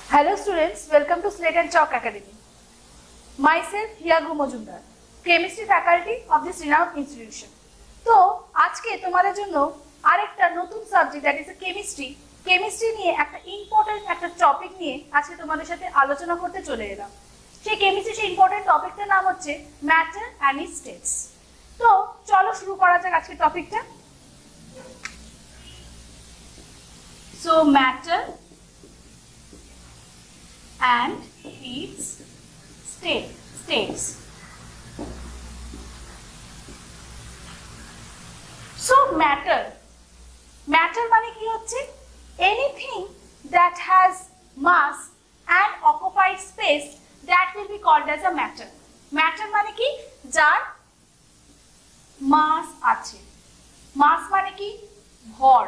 Hello students, welcome to Slate and Chalk Academy. Myself Hiyagu Majumdar, Chemistry faculty of this renowned institution. তো আজকে তোমাদের জন্য আরেকটা নতুন সাবজেক্ট দ্যাট ইজ কেমিস্ট্রি নিয়ে একটা ইম্পর্টেন্ট একটা টপিক নিয়ে আজকে তোমাদের সাথে আলোচনা করতে চলে এলাম। সেই ইম্পর্টেন্ট টপিকটার নাম হচ্ছে ম্যাটার অ্যান্ড ইটস স্টেটস। তো চলো শুরু করা যাক আজকের টপিকটা। So matter and its states. So matter মানে কি হচ্ছে anything that has mass and occupied space that will be called as a matter. Matter মানে কি যার mass আছে, mass মানে কি ভর,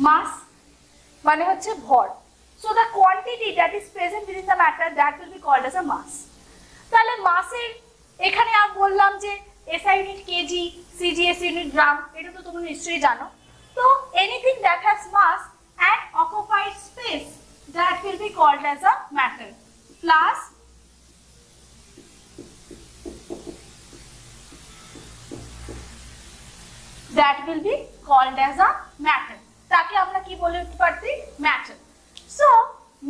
mass মানে হচ্ছে ভর। So the quantity that is present within the matter that will be called as a mass. তাহলে মাসের এখানে আমি বললাম যে SI unit kg, CGS unit gram, এটা তো তোমরা নিশ্চয়ই জানো। তো anything that has mass and occupied space that will be called as a matter plus that will be called as a matter. তাকে আমরা কি বলে উঠতে পারছি? ম্যাটার। সো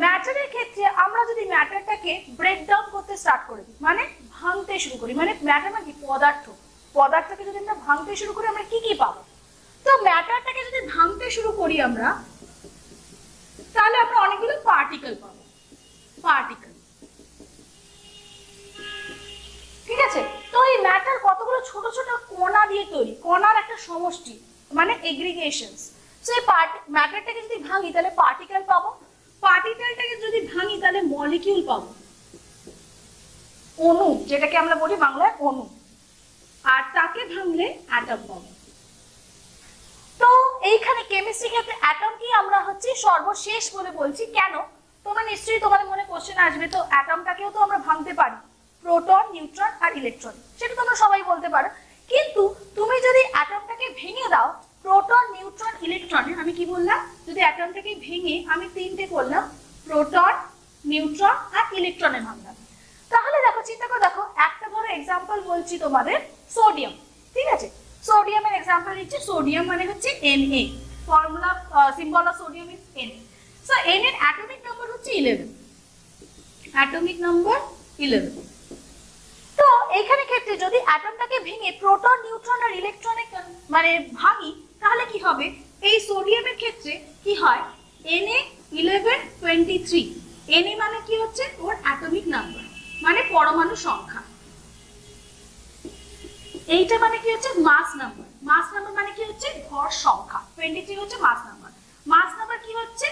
ম্যাটারের ক্ষেত্রে আমরা যদি ম্যাটারটাকে ব্রেক ডাউন করতে স্টার্ট করে দিই, মানে ভাঙতে শুরু করি, মানে ম্যাটার মানে কি পদার্থকে যদি আমরা ভাঙতে শুরু করি আমরা কি কি পাবো? তো ম্যাটারটাকে যদি ভাঙতে শুরু করি আমরা, তাহলে আমরা অনেকগুলো পার্টিকেল পাবো। ঠিক আছে? তো এই ম্যাটার কতগুলো ছোট ছোট কণা দিয়ে তৈরি, কণার একটা সমষ্টি, মানে এগ্রিগেশনস। সো এই ম্যাটারটাকে যদি ভাঙি তাহলে পার্টিকেল পাবো, পার্টিকেলটাকে যদি ভাঙি তাহলে মলিকিউল পাবো, অণু, যেটাকে আমরা বলি বাংলায় অণু, আর তাকে ভাঙলে অ্যাটম পাবো। তো এইখানে কেমিস্ট্রি ক্ষেত্রে অ্যাটমকে আমরা হচ্ছে সর্বশেষ বলে বলছি। কেন? তোমরা নিশ্চয়ই তোমাদের মনে কোশ্চেন আসবে, তো অ্যাটমটাকেও তো আমরা ভাঙতে পারি, প্রোটন, নিউট্রন আর ইলেকট্রন, সেটা তোমরা সবাই বলতে পারো। কিন্তু তুমি যদি অ্যাটমটাকে ভেঙে দাও, প্রোটন, নিউট্রন, ইলেকট্রনে, আমি কি বললাম, যদি অ্যাটমটাকে ভেঙে আমি তিনটে করলাম, প্রোটন, নিউট্রন আর ইলেকট্রনে ভাঙলাম, তাহলে দেখো, চিন্তা করে দেখো, একটা ধরো এক্সাম্পল বলছি তোমাদের, সোডিয়াম। ঠিক আছে? সোডিয়ামের এক্সাম্পল দিচ্ছি। সোডিয়াম মানে হচ্ছে Na, formula symbol of sodium is Na। So Na এর অ্যাটমিক নাম্বার হচ্ছে 11, অ্যাটমিক নাম্বার 11। তো এইখানে ক্ষেত্রে যদি অ্যাটমটাকে ভেঙে প্রোটন, নিউট্রন আর ইলেকট্রনে মানে ভাঙি, তাহলে কি হবে? এই সোডিয়ামের ক্ষেত্রে কি হয়? Na1123। Na মানে কি হচ্ছে? ওর অ্যাটমিক নাম্বার, মানে পরমাণু সংখ্যা। এইটা মানে কি হচ্ছে? মাস নাম্বার। মাস নাম্বার মানে কি হচ্ছে? ভর সংখ্যা। 23 হচ্ছে মাস নাম্বার। মাস নাম্বার কি হচ্ছে?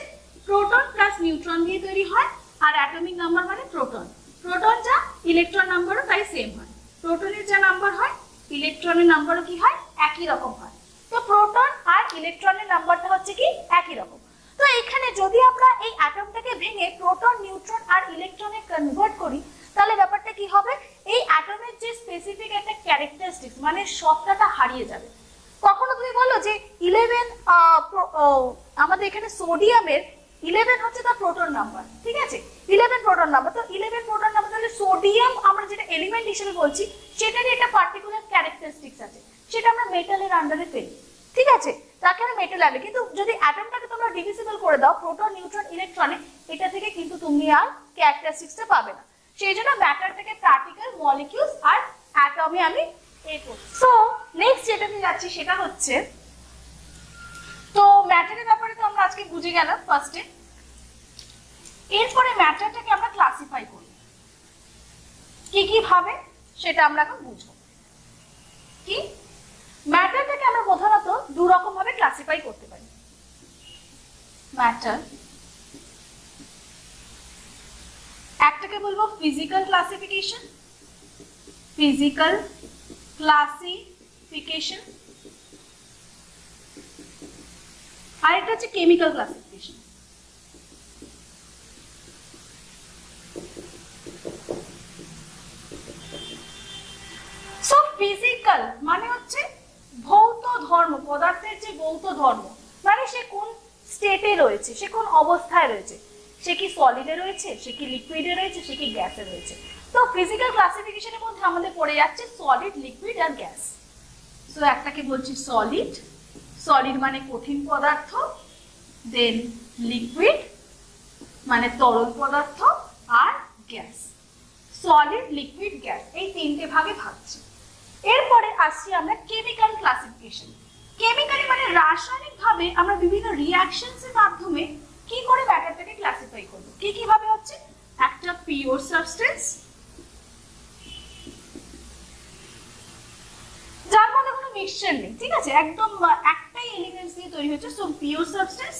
প্রোটন প্লাস নিউট্রন দিয়ে তৈরি হয়, আর অ্যাটমিক নাম্বার মানে প্রোটন। প্রোটন যা, ইলেকট্রন নাম্বারও তাই সেম হয়। প্রোটনের যা নাম্বার হয়, ইলেকট্রনের নাম্বারও কি হয়? একই রকম হয়। তো প্রোটন আর ইলেকট্রনের নাম্বারটা হচ্ছে কি? একই রকম। তো এখানে যদি আমরা এই অ্যাটমটাকে ভেঙে প্রোটন, নিউট্রন আর ইলেকট্রনে কনভার্ট করি, তাহলে ব্যাপারটা কি হবে? এই অ্যাটমের যে স্পেসিফিক একটা ক্যারেক্টারিস্টিক্স, মানে সত্তাটা হারিয়ে যাবে। কখনো তুমি বলো যে 11, আমাদের এখানে সোডিয়ামের 11 হচ্ছে তার প্রোটন নাম্বার। ঠিক আছে? 11 প্রোটন নাম্বার। তো 11 প্রোটন নাম্বার, তাহলে সোডিয়াম আমরা যেটা এলিমেন্ট হিসেবে বলছি, সেটারই একটা পার্টিকুলার ক্যারেক্টারিস্টিক্স আছে, সেটা আমরা মেটালের আন্ডারে ফেলি। ঠিক আছে? তাকে আমরা মেটাল আনলে, কিন্তু যদি অ্যাটমটাকে তোমরা ডিভিজিবল করে দাও প্রোটন, নিউট্রন, ইলেকট্রনে, এটা থেকে কিন্তু তুমি আর ক্যারেক্টারিস্টিক্সটা পাবে না। সেই জন্য ম্যাটারটাকে পার্টিকেল, মলিকিউলস আর অ্যাটমে আমি সো নেক্সট যেটা আমি যাচ্ছি সেটা হচ্ছে, তো ম্যাটারের ব্যাপারে তো আমরা আজকে বুঝে গেলাম ফার্স্টে। এরপরে ম্যাটারটাকে আমরা ক্লাসিফাই করি কি কি ভাবে, সেটা আমরা এখন বুঝবো। কি? ম্যাটারটাকে আমরা প্রধানত দু রকম ভাবে ক্লাসিফাই করতে পারি। ম্যাটার, একটাকে বলবো ফিজিক্যাল ক্লাসিফিকেশন, আর একটা হচ্ছে কেমিক্যাল ক্লাসিফিকেশন। সো ফিজিক্যাল মানে হচ্ছে ভৌত ধর্ম, পদার্থের যে ভৌত ধর্ম, মানে সে কোন স্টেটে রয়েছে, সে কোন অবস্থায় রয়েছে, সে কি সলিডে রয়েছে, সে কি লিকুইডে রয়েছে, সে কি গ্যাসে রয়েছে। তো ফিজিক্যাল ক্লাসিফিকেশনের মধ্যে আমাদের পড়ে যাচ্ছে সলিড, লিকুইড আর গ্যাস। সো একটাকে বলছি সলিড, সলিড মানে কঠিন পদার্থ, দেন লিকুইড মানে তরল পদার্থ, আর গ্যাস। সলিড, লিকুইড, গ্যাস, এই তিনটে ভাগে ভাগছে। এরপরে আসছি আমরা কেমিক্যাল ক্লাসিফিকেশন। কেমিক্যালি মানে রাসায়নিক ভাবে আমরা বিভিন্ন রিঅ্যাকশনস এর মাধ্যমে কি করে ম্যাটারটাকে ক্লাসিফাই করব। কি কিভাবে হচ্ছে, একটা পিওর সাবস্টেন্স যার মধ্যে কোনো মিক্সচার নেই, ঠিক আছে, একদম একটাই এলিমেন্টস দিয়ে তৈরি হচ্ছে, সো পিওর সাবস্টেন্স,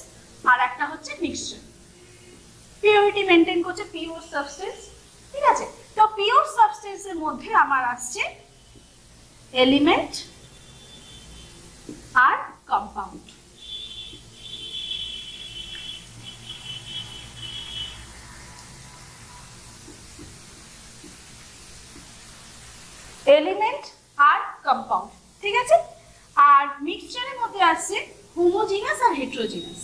আর একটা হচ্ছে মিক্সচার, পিওরিটি মেইনটেইন করছে পিওর সাবস্টেন্স, ঠিক আছে। তো পিওর সাবস্টেন্স এর মধ্যে আমার আসছে এলিমেন্ট আর কম্পাউন্ড। এলিমেন্ট আর কম্পাউন্ড, ঠিক আছে। আর মিক্সচারের মধ্যে আসছে হোমোজিনাস আর হেটেরোজিনাস।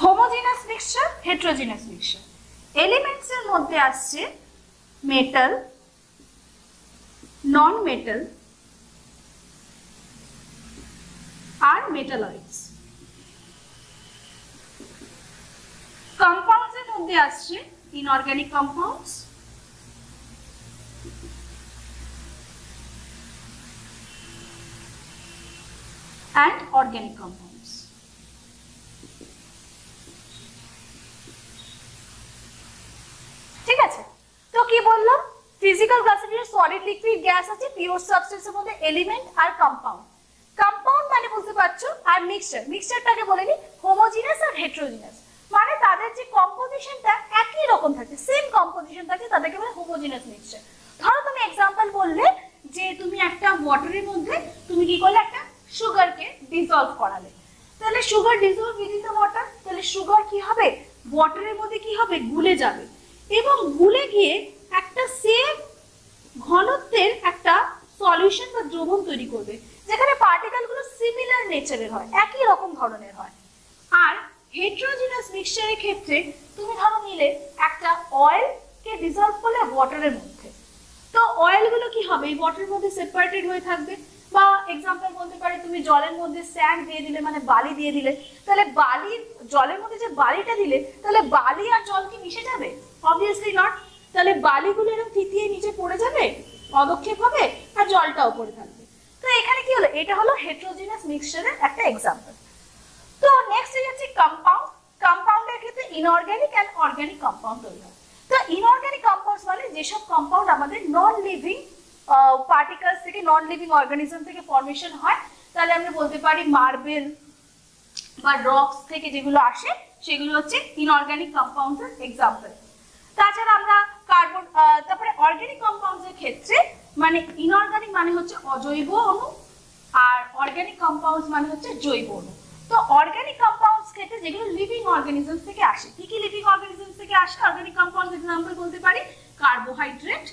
Homogeneous mixture, হেটেরোজিনাস mixture. এলিমেন্টস এর মধ্যে আসছে মেটাল, নন মেটাল আর মেটালয়েডস। কম্পাউন্ডস এর মধ্যে আসছে inorganic compounds, and organic compounds. ঠিক আছে, তো কি বললাম, physical classification solid, liquid, gas আছে, পিওর সাবস্টেন্সের মধ্যে এলিমেন্ট আর কম্পাউন্ড। কম্পাউন্ড মানে বুঝতে পারছো, আর মিক্সচার, মিক্সচারটাকে বলে নি হোমোজিনাস আর হেটেরোজিনাস, মানে তাদের যে কম্পোজিশনটা একই রকম থাকে, সেম কম্পোজিশন থাকে, তাদেরকে বলে হোমোজিনাস মিক্সচার। ধরো তুমি এক্সাম্পল বললে যে তুমি একটা ওয়াটারের মধ্যে তুমি কি করলে, একটা সুগারকে ডিসলভ করালে, তাহলে sugar dissolve within the water, তাহলে সুগার কি হবে, ওয়াটারের মধ্যে কি হবে, গুলে যাবে, এবং গুলে গিয়ে একটা সেম ঘনত্বের একটা সলিউশন বা দ্রবণ তৈরি করবে, যেখানে পার্টিকেলগুলো সিমিলার নেচারের হয়, একই রকম ধরনের হয়। আর হেটেরোজিনাস মিক্সচারের ক্ষেত্রে তুমি ধরো নিলে একটা অয়েলকে ডিসলভ করলে ওয়াটারের মধ্যে, তো অয়েলগুলো কি হবে, এই ওয়াটারের মধ্যে সেপারেটেড হয়ে থাকবে। বা এক্সাম্পল বলতে পারি, তুমি জলের মধ্যে স্যান্ড দিয়ে দিলে, মানে বালি দিয়ে দিলে, তাহলে বালির জলের মধ্যে যে বালিটা দিলে, তাহলে বালি আর জল কি মিশে যাবে? Obviously not. তাহলে বালিগুলো এরকম থিতিয়ে নিচে পড়ে যাবে অদক্ষেপ হবে, আর জলটাও পড়ে থাকবে। তো এখানে কি হলো, এটা হলো হেটেরোজিনাস মিক্সচারের একটা এক্সাম্পল। তো নেক্সট হচ্ছে কম্পাউন্ড। কম্পাউন্ডের ক্ষেত্রে ইনঅর্গানিক এন্ড অর্গানিক কম্পাউন্ড তৈরি হয়। তো ইনঅর্গানিক কম্পাউন্ডস মানে যেসব কম্পাউন্ড আমাদের নন লিভিং পার্টিকেলস থেকে, নন লিভিং অর্গানিজম থেকে ফর্মেশন হয়, তাহলে আমরা বলতে পারি মার্বেল বা রকস থেকে যেগুলো আসে সেগুলো হচ্ছে ইনঅর্গানিক কম্পাউন্ডস এর এক্সাম্পল। তাছাড়া আমরা কার্বন, তারপরে অর্গানিক কম্পাউন্ডস এর ক্ষেত্রে মানে ইনঅর্গানিক মানে হচ্ছে অজৈব অণু, আর অর্গানিক কম্পাউন্ডস মানে হচ্ছে জৈব অণু। তো অর্গানিক কম্পাউন্ডস ক্ষেত্রে যেগুলো লিভিং অর্গানিজমস থেকে আসে, কি কি লিভিং অর্গানিজমস থেকে আসে অর্গানিক কম্পাউন্ডস এক্সাম্পল বলতে পারি, কার্বোহাইড্রেট,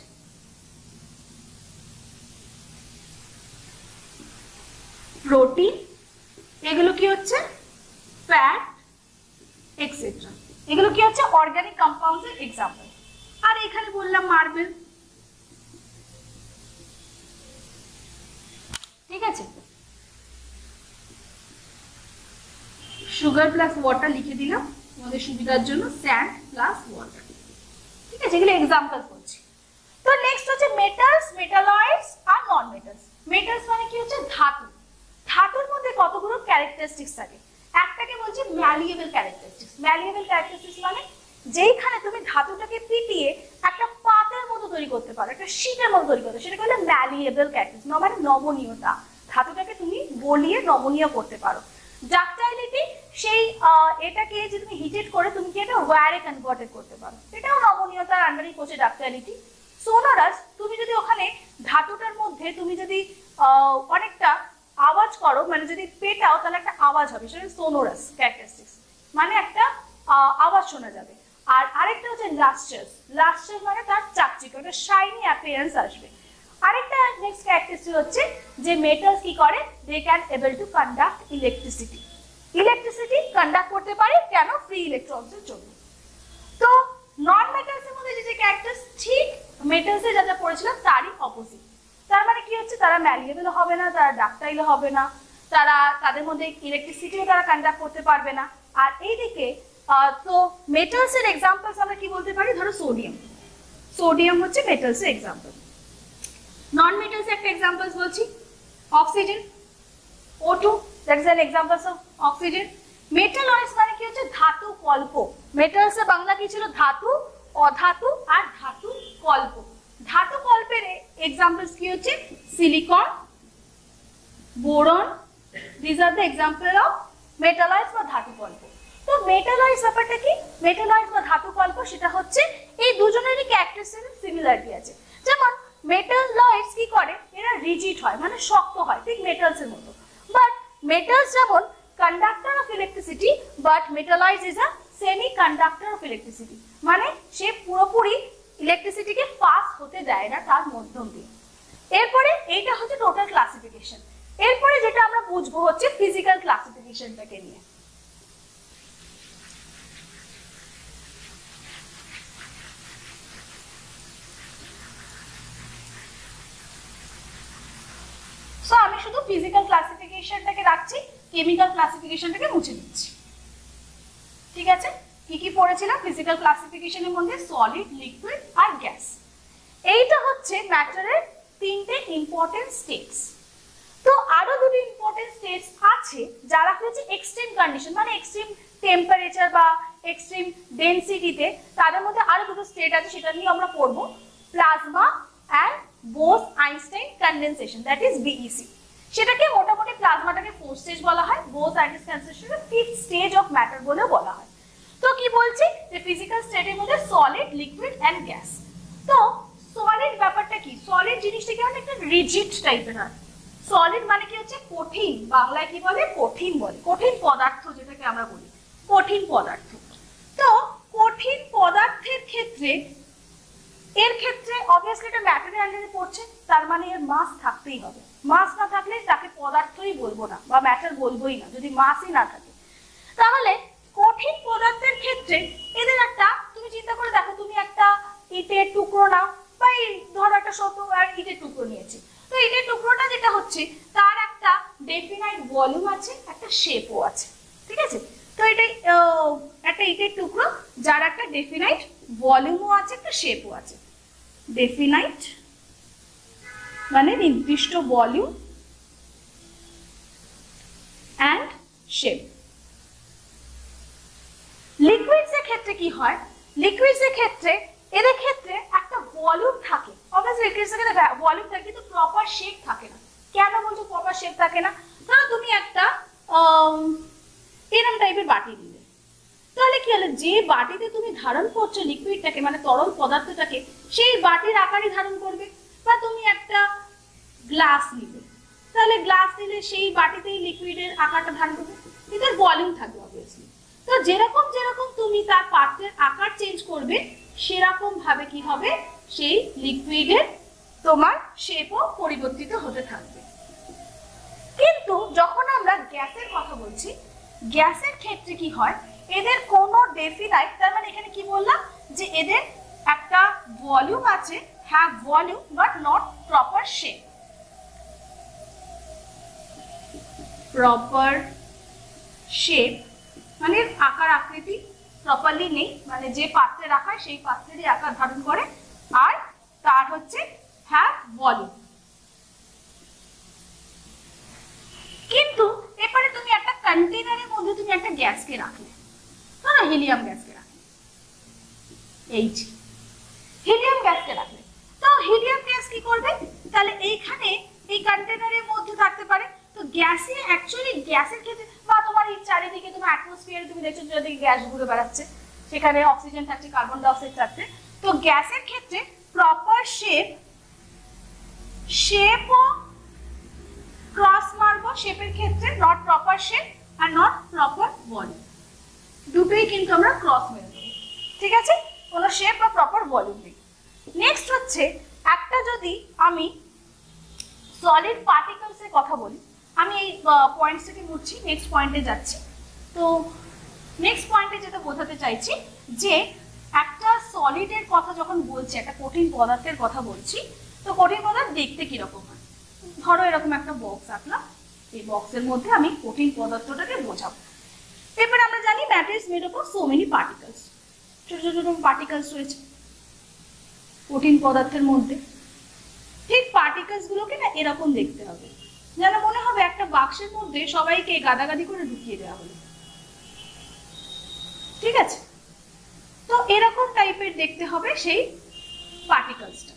প্রোটিন, এগুলো কি হচ্ছে ফ্যাট, এক্সেট্রা, এগুলো কি হচ্ছে অর্গানিক কম্পাউন্ডস এর এক্সাম্পল। আর এখানে বললাম মার্বেল, ঠিক আছে, সুগার প্লাস ওয়াটার লিখে দিলাম আমাদের সুবিধার জন্য, স্যান্ড প্লাস ওয়াটার, ঠিক আছে, এগুলো এক্সাম্পল করছি। তো নেক্সট হচ্ছে মেটালস, মেটালয়েডস আর নন মেটালস। মেটালস মানে কি হচ্ছে ধাতু। ধাতুর মধ্যে কতগুলো ক্যারেক্টারিস্টিক্স থাকে, একটাকে বলছি ম্যালিয়েবল ক্যারেক্টারিস্টিক্স। ম্যালিয়েবল ক্যারেক্টারিস্টিক্স মানে যেইখানে তুমি ধাতুটাকে পিটিয়ে একটা পাতের মতো তৈরি করতে পারো, একটা শীটের মতো তৈরি করতে, সেটাকে বলে ম্যালিয়েবল ক্যারেক্টারিস্টিক্স, মানে নমনীয়তা। ধাতুটাকে তুমি গলিয়ে নমনীয় করতে পারো। ডাকটাইলিটি, সেই এটাকে যে তুমি হিটেড করে তুমি কি এটা ওয়্যারে কনভার্টেড করতে পারো, এটাও নমনীয়তার আন্ডারেই পড়ছে ডাকটাইলিটি। সোনোরাস, তুমি যদি ওখানে ধাতুটার মধ্যে তুমি যদি অনেকটা আওয়াজ করো, মানে যদি পেটাও তাহলে একটা আওয়াজ হবে, সেটা সোনোরাস ক্যারেক্টারিস্টিক্স, মানে একটা আওয়াজ শোনা যাবে। আর আরেকটা হচ্ছে লাস্টার্স। লাস্টার্স মানে তার চাকচিক্য, একটা শাইনি অ্যাপিয়ারেন্স আসবে। আরেকটা নেক্সট ক্যারেক্টারিস্টিক হচ্ছে যে মেটালস কি করে, they can able to conduct electricity. Electricity conduct করতে পারে কেন, ফ্রি ইলেকট্রনসের জন্য। তো নন মেটালস এর মধ্যে যে ক্যারেক্টারস ঠিক মেটালস এ যা যা পড়েছিলাম তারই অপোজিট। তার মানে কি হচ্ছে, তারা ম্যালিয়েবল হবে না, তারা ডাকটাইল হবে না, তারা তাদের মধ্যে ইলেকট্রিসিটিও তারা কন্ডাক্ট করতে পারবে না। আর এইদিকে তো মেটালস এর এক্সাম্পলস আমরা কি বলতে পারি, ধরো সোডিয়াম। সোডিয়াম হচ্ছে মেটালস এর এক্সাম্পল। নন মেটালস একটা এক্সাম্পলস বলছি, oxygen, O2, that is an example of oxygen. Metalloids মানে কি হচ্ছে, ধাতু কল্প। মেটালস এর বাংলা কি ছিল, ধাতু, অধাতু আর ধাতু কল্প। ধাতু কল্পের এক্সাম্পলস কি হচ্ছে, silicon, boron, this are the example of metalloids বা ধাতু কল্প। তো মেটালয়েডস ব্যাপারটা কি, মেটালয়েডস বা ধাতু কল্প সেটা হচ্ছে এই দুজনেরই ক্যারেক্টারিস্টিক সিমিলারিটি আছে। যেমন মেটালয়েডস কি করে, এরা রিজিড হয় মানে শক্ত হয়, ঠিক মেটালস এর মতো। বাট মেটালস যেমন conductor of electricity, but metalloids is a semi conductor of electricity, মানে সে পুরোপুরি ইলেকট্রিসিটিকে পাস হতে দেয় না তার মাধ্যম দিয়ে। এরপরে এইটা হচ্ছে টোটাল ক্লাসিফিকেশন। এরপরে যেটা আমরা বুঝবো হচ্ছে ফিজিক্যাল ক্লাসিফিকেশনটাকে নিয়ে। সো আমি শুধু ফিজিক্যাল ক্লাসিফিকেশনটাকে রাখছি, কেমিক্যাল ক্লাসিফিকেশনটাকে মুছে দিচ্ছি। ঠিক আছে, কি কি পড়েছিলাম ফিজিক্যাল ক্লাসিফিকেশনের মধ্যে, সলিড, লিকুইড আর গ্যাস। এইটা হচ্ছে ম্যাটারের তিনটে ইম্পর্টেন্ট স্টেটস। তো আরো দুটো ইম্পর্টেন্ট স্টেটস আছে যারা হচ্ছে এক্সট্রিম কন্ডিশন, মানে এক্সট্রিম টেম্পারেচার বা এক্সট্রিম ডেনসিটিতে, তাদের মধ্যে আরো দুটো স্টেট আছে, সেটা নিয়ে আমরা পড়বো, plasma and Bose Einstein condensation, that is BEC. সেটাকে মোটামুটি প্লাজমাটাকে ফোর্থ স্টেজ বলা হয়, বোস-আইনস্টাইন কনডেনসেশনকে ফিফথ স্টেজ অফ ম্যাটার বলে বলা হয়। তো কি বলছি, যে ফিজিক্যাল স্টেটের মধ্যে সলিড, লিকুইড এন্ড গ্যাস। তো সলিড ব্যাপারটা কি, সলিড জিনিসটা কি মানে একটা রিজিড টাইপের হয়। সলিড মানে কি হচ্ছে কঠিন, বাংলায় কি বলে, কঠিন বলে, কঠিন পদার্থ যেটাকে আমরা বলি, কঠিন পদার্থ। তো কঠিন পদার্থের ক্ষেত্রে, এর ক্ষেত্রে অবভিয়াসলি এটা ম্যাটারের আন্ডারে পড়ছে, তার মানে এর মাস থাকতেই হবে। মাস না থাকলে তাকে পদার্থই বলবো না বা ম্যাটার বলবোই না, যদি মাসই না থাকে। তাহলে কঠিন পদার্থের ক্ষেত্রে এদের একটা, তুমি চিন্তা করে দেখো, তুমি একটা ইটের টুকরো নাও, বা ধরো একটা ছোট আর ইটের টুকরো নিয়েছি। তো ইটের টুকরোটা যেটা হচ্ছে, তার একটা ডেফিনাইট ভলিউম আছে, একটা শেপও আছে, ঠিক আছে। তো এটা একটা ইটের টুকরো যার একটা ডেফিনাইট ভলিউমও আছে, একটা শেপও আছে। ডেফিনাইট মানে নির্দিষ্ট ভলিউম অ্যান্ড শেপ। লিকুইডস এর ক্ষেত্রে কি হয়, লিকুইডস এর ক্ষেত্রে এদের ক্ষেত্রে একটা ভলিউম থাকে, অবভিয়াসলি লিকুইডস এর ক্ষেত্রে ভলিউম থাকে কিন্তু প্রপার শেপ থাকে না। কেন বলছো প্রপার শেপ থাকে না, ধরো তুমি একটা এরকম টাইপের বাটি নিলে, তাহলে কি হলো, যে বাটিতে তুমি ধারণ করছো লিকুইডটাকে মানে তরল পদার্থটাকে, সেই বাটির আকারই ধারণ করবে। বা তুমি একটা গ্লাস নিলে, তাহলে গ্লাস নিলে সেই বাটিতেই লিকুইডের আকারটা ধারণ করবে, কিন্তু ভলিউম থাকবে অবভিয়াসলি। তো যেরকম যেরকম তুমি তার পাত্রের আকার চেঞ্জ করবে, সেরকম ভাবে কি হবে, সেই লিকুইডের তোমার শেপও পরিবর্তিত হতে থাকবে। কিন্তু যখন আমরা গ্যাসের কথা বলছি, গ্যাসের ক্ষেত্রে কি হয়, এদের কোনো ডেফিনাইট, তার মানে এখানে কি বললাম, যে এদের একটা ভলিউম আছে, হ্যাঁ volume, but not proper shape. Proper shape মানে আকার আকৃতি প্রপারলি নেই, মানে যে পাত্রে রাখা হয় সেই পাত্রেরই আকার ধারণ করে, আর তার হচ্ছে হ্যাঁ ভলিউম। কিন্তু এবারে তুমি একটা কন্টেনারের মধ্যে তুমি একটা গ্যাসকে রাখলে, ধরো হিলিয়াম গ্যাসকে রাখলে, এই যে হিলিয়াম গ্যাসকে রাখলে, তো হিলিয়াম গ্যাস কি করবে, তাহলে এইখানে এই কন্টেনারের মধ্যে থাকতে পারে। তো গ্যাসে অ্যাকচুয়ালি গ্যাসের ক্ষেত্রে, বা তোমার এই চারিদিকে তোমার অ্যাটমসফিয়ারে তুমি দেখছো যদি গ্যাস ঘুরে বেড়াচ্ছে, সেখানে অক্সিজেন থাকছে, কার্বন ডাই অক্সাইড থাকছে। তো গ্যাসের ক্ষেত্রে প্রপার শেপও ক্রস মারবো, শেপের ক্ষেত্রে not proper shape are not proper volume, দুটোই কিন্তু আমরা ক্রস মেরে দেবো। ঠিক আছে, কোনো শেপ বা প্রপার ভলিউম নেই। নেক্সট হচ্ছে একটা যদি আমি সলিড পার্টিকলস এর কথা বলি, আমি এই পয়েন্টস থেকে মুছছি, নেক্সট পয়েন্টে যাচ্ছি। তো নেক্সট পয়েন্টে যেটা বোঝাতে চাইছি যে একটা সলিডের কথা যখন বলছি, একটা কঠিন পদার্থের কথা বলছি, তো কঠিন পদার্থ দেখতে কিরকম হয়। ধরো এরকম একটা বক্স আঁকলাম, এই বক্সের মধ্যে আমি কঠিন পদার্থটাকে বোঝাবো। এরপর আমরা জানি matter is made up of so many particles, ছোট ছোট ছোট পার্টিকলস রয়েছে কঠিন পদার্থের মধ্যে। ঠিক পার্টিকলস গুলোকে না এরকম দেখতে হবে, যেন মনে হবে একটা বাক্সের মধ্যে সবাইকে গাদাগাদি করে ঢুকিয়ে দেওয়া হলো। ঠিক আছে, তো এরকম টাইপের দেখতে হবে সেই পার্টিকলসটা।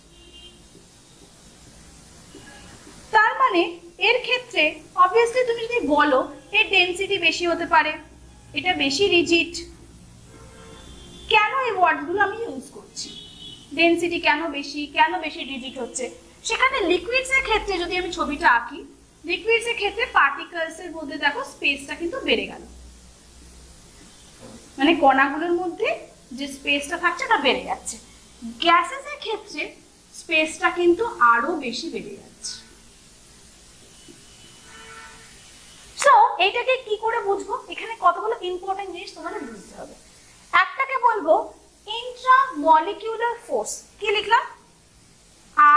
তার মানে এর ক্ষেত্রে অবভিয়াসলি তুমি যদি বলো এর ডেনসিটি বেশি হতে পারে, এটা বেশি রিজিড, কেন এই ওয়ার্ডগুলো আমি ইউজ করছি, ডেনসিটি কেন বেশি রিজিড হচ্ছে। সেখানে লিকুইডস এর ক্ষেত্রে যদি আমি ছবিটা আঁকি, লিকুইডস এর ক্ষেত্রে পার্টিকলস এর মধ্যে দেখো স্পেসটা কিন্তু বেড়ে গেল, মানে কণাগুলোর মধ্যে যে স্পেসটা থাকছে তা বেড়ে যাচ্ছে। গ্যাসেস এর ক্ষেত্রে স্পেসটা কিন্তু আরো বেশি বেড়ে যাচ্ছে। সো এইটাকে কি করে বুঝবো, এখানে কতগুলো ইম্পর্টেন্ট জিনিস তোমাদের বুঝতে হবে। একটাকে বলবো ইন্ট্রামলিকিউলার ফোর্স, কি লিখলাম,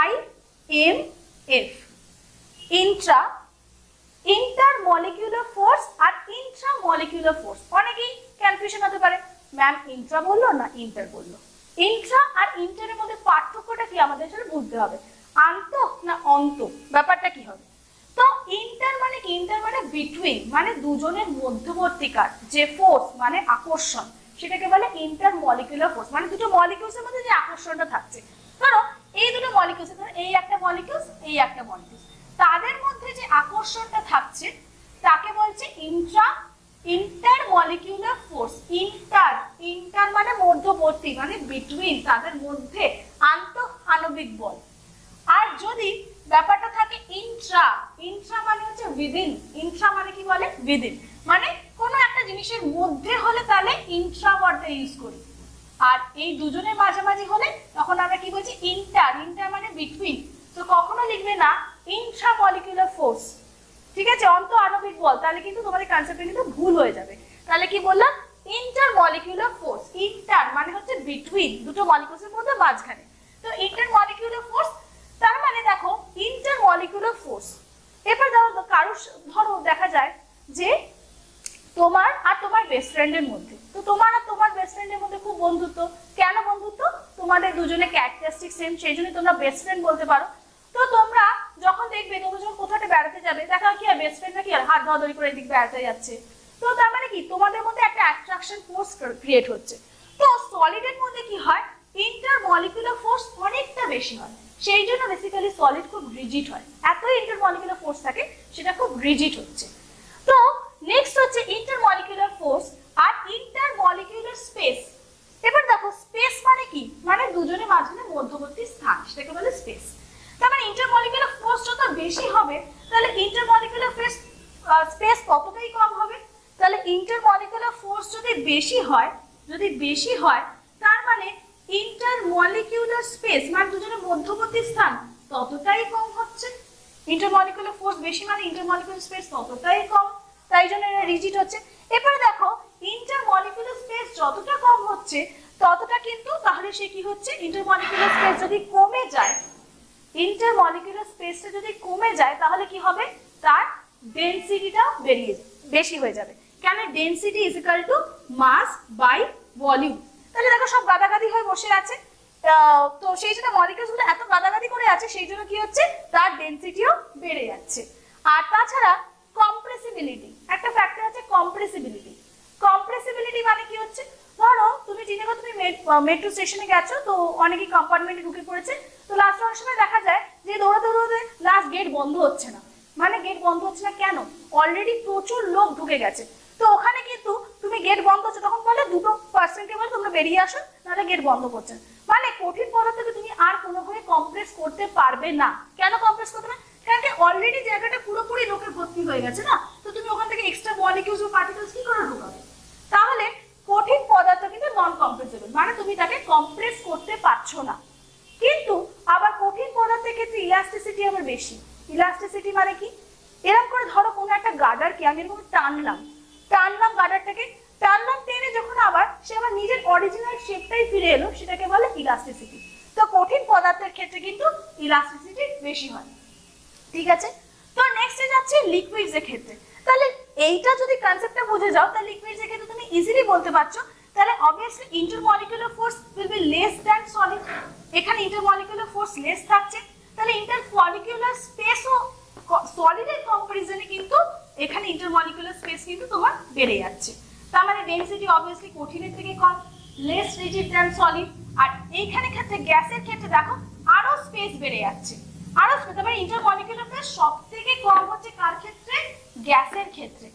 IMF, ইন্টারমলিকিউলার ফোর্স আর ইন্ট্রামলিকিউলার ফোর্স। অনেকেই কনফিউশন হতে পারে, ম্যাম ইন্ট্রা বললো না ইন্টার বললো। ইন্ট্রা আর ইন্টারের মধ্যে পার্থক্যটা কি আমাদের সেটা বুঝতে হবে, আন্ত না অন্ত, ব্যাপারটা কি হবে। তো ইন্টার মানে কি, ইন্টার মানে বিটুইন, মানে দুজনের মধ্যবর্তীকার যে ফোর্স মানে আকর্ষণ, সেটাকে বলে ইন্টারমলিকিউলার ফোর্স, মানে দুটো মলিকিউলস এর মধ্যে যে আকর্ষণটা থাকছে। ধরো এই দুটো মলিকিউলস, ধরো এই একটা মলিকিউলস, এই একটা মলিকিউলস, তাদের মধ্যে যে আকর্ষণটা থাকছে তাকে বলছে ইন্টারমলিকিউলার ফোর্স। ইন্টার মানে মধ্যবর্তী, মানে বিটুইন, তাদের মধ্যে আন্তঃআণবিক বল। আর যদি ব্যাপারটা থাকে ইন্ট্রা মানে হচ্ছে উইদিন, ইন্ট্রা মানে কি বলে উইদিন, মানে কোনো একটা জিনিসের মধ্যে হলে তাহলে ইন্ট্রা ওয়ার্ডটা ইউজ করি, আর এই দুজনের মাঝামাঝি হলে তখন আমরা কি বলছি ইন্টার মানে বিটুইন। তো কখনো লিখবে না ইন্ট্রামলিকিউলার ফোর্স, ঠিক আছে, আন্তঃআণবিক বল, তাহলে কিন্তু তোমাদের কনসেপ্টটা কিন্তু ভুল হয়ে যাবে। তাহলে কি বললাম, ইন্টারমলিকিউলার ফোর্স, ইন্টার মানে হচ্ছে বিটুইন, দুটো মলিকিউলসের মধ্যে মাঝখানে। তো ইন্টারমলিকিউলার ফোর্স, তার মানে দেখো ইন্টারমলিকিউলার ফোর্স। এবার ধরো দেখা যায় যে তোমার আর তোমার বেস্ট ফ্রেন্ডের মধ্যে, তো তোমার আর তোমার বেস্ট ফ্রেন্ডের মধ্যে খুব বন্ধুত্ব। কেন বন্ধুত্ব, তোমাদের দুজনে ক্যারেক্টারিস্টিক সেম, সেই জন্য তোমরা বেস্ট ফ্রেন্ড বলতে পারো। তো তোমরা যখন দেখবে, তোমরা যখন কোথাও বেড়াতে যাবে, দেখা কি আর বেস্ট ফ্রেন্ড নাকি আর হাত ধরাধরি করে এদিক বেড়াতে যাচ্ছে, তো তার মানে কি তোমাদের মধ্যে একটা অ্যাট্রাকশন ফোর্স ক্রিয়েট হচ্ছে। তো সলিডের মধ্যে কি হয়, ইন্টারমলিকিউলার ফোর্স অনেকটা বেশি হয়, সেই জন্য বেসিক্যালি সলিড খুব রিজিড হয়, এত ইন্টারমলিকিউলার ফোর্স থাকে সেটা খুব রিজিড হচ্ছে। তো নেক্সট হচ্ছে ইন্টারমলিকিউলার ফোর্স আর ইন্টারমলিকিউলার স্পেস। এবার দেখো স্পেস মানে কি, মানে দুজনের মাঝখানে মধ্যবর্তী স্থান, সেটাকে বলে স্পেস। তার মানে ইন্টারমলিকিউলার ফোর্স যত বেশি হবে তাহলে ইন্টারমলিকিউলার স্পেস ততটাই কম হবে। তাহলে ইন্টারমলিকিউলার ফোর্স যদি বেশি হয় তার মানে ইন্টারমলিকিউলার স্পেস মানে দুজনের মধ্যবর্তী স্থান ততটাই কম হচ্ছে। ইন্টারমলিকিউলার ফোর্স বেশি মানে ইন্টারমলিকিউলার স্পেস ততটাই কম, তাই জন্য এটা রিজিড হচ্ছে। এবারে দেখো ইন্টারমলিকিউলার স্পেস যতটা কম হচ্ছে ততটা কিন্তু, তাহলে সে কি হচ্ছে, ইন্টারমলিকিউলার স্পেস যদি কমে যায়, ইন্টারমলিকিউলার স্পেসটা যদি কমে যায় তাহলে কি হবে, তার ডেনসিটিটা বেশি হয়ে যাবে। কেন, density is equal to mass by volume. তাহলে দেখো সব গাদাগাদি হয়ে বসে আছে, তো সেই জন্য মলিকিউলস গুলো এত গাদাগাদি করে আছে, সেই জন্য কি হচ্ছে, তার ডেনসিটিও বেড়ে যাচ্ছে। আর তাছাড়া কম্প্রেসিবিলিটি, একটা ফ্যাক্টর আছে কম্প্রেসিবিলিটি। কম্প্রেসিবিলিটি মানে কি হচ্ছে, ধরো তুমি মেট্রো স্টেশনে গেছো, তো অনেকেই কম্পার্টমেন্টে ঢুকে পড়েছে, তো লাস্ট অনেক সময় দেখা যায় যে দৌড়াতে লাস্ট গেট বন্ধ হচ্ছে না। মানে গেট বন্ধ হচ্ছে না কেন, অলরেডি প্রচুর লোক ঢুকে গেছে, তো ওখানে কিন্তু তুমি গেট বন্ধ হচ্ছে তখন বলে 2% বলে তোমরা বেরিয়ে আসো, নাহলে গেট বন্ধ করছে। মানে কঠিন পদার্থকে তুমি আর কোনোভাবে কম্প্রেস করতে পারবে না। কেন কম্প্রেস করতে না, কারণ অলরেডি জায়গাটা পুরোপুরি লোকে ভর্তি হয়ে গেছে না, তো তুমি ওখান থেকে এক্সট্রা মলিকিউলস ও পার্টিকেলস কি করে ঢোকাবে। তাহলে কঠিন পদার্থ কিন্তু নন ইনকম্প্রেসিবল, মানে তুমি তাকে কম্প্রেস করতে পারছো না। কিন্তু আবার কঠিন পদার্থের ক্ষেত্রে ইলাস্টিসিটি আবার বেশি। ইলাস্টিসিটি মানে কি, এরকম করে ধরো কোনো একটা গার্ডারকে আমি এরকম টানলাম গার্ডারটাকে, টানলাম, টেনে যখন আবার সে আবার নিজের অরিজিনাল শেপটাই ফিরে এলো, সেটাকে বলে ইলাস্টিসিটি। তো কঠিন পদার্থের ক্ষেত্রে কিন্তু ইলাস্টিসিটি বেশি হয়। ঠিক আছে, তো নেক্সটে যাচ্ছে লিকুইডস এর ক্ষেত্রে। তাহলে এইটা যদি কনসেপ্টটা বুঝে যাও, তাহলে লিকুইডস এর ক্ষেত্রে তুমি ইজিলি বলতে পারছো, তাহলে obviously intermolecular force will be less than solid. এখানে ইন্টারমলিকুলার ফোর্স লেস থাকছে, তাহলে ইন্টারমলিকুলার স্পেসও সলিডের কম্পারিজনে কিন্তু এখানে ইন্টারমলিকুলার স্পেস কিন্তু তোমার বেড়ে যাচ্ছে। তার মানে ডেনসিটি অবভিয়াসলি কঠিনের থেকে কম, লেস রিজিড দ্যান সলিড। আর এইখানে ক্ষেত্রে গ্যাসের ক্ষেত্রে দেখো আরো স্পেস বেড়ে যাচ্ছে, আরো স্পেস। তার মানে ইন্টারমলিকুলার স্পেস সবথেকে কম হচ্ছে কার ক্ষেত্রে, গ্যাসের ক্ষেত্রে।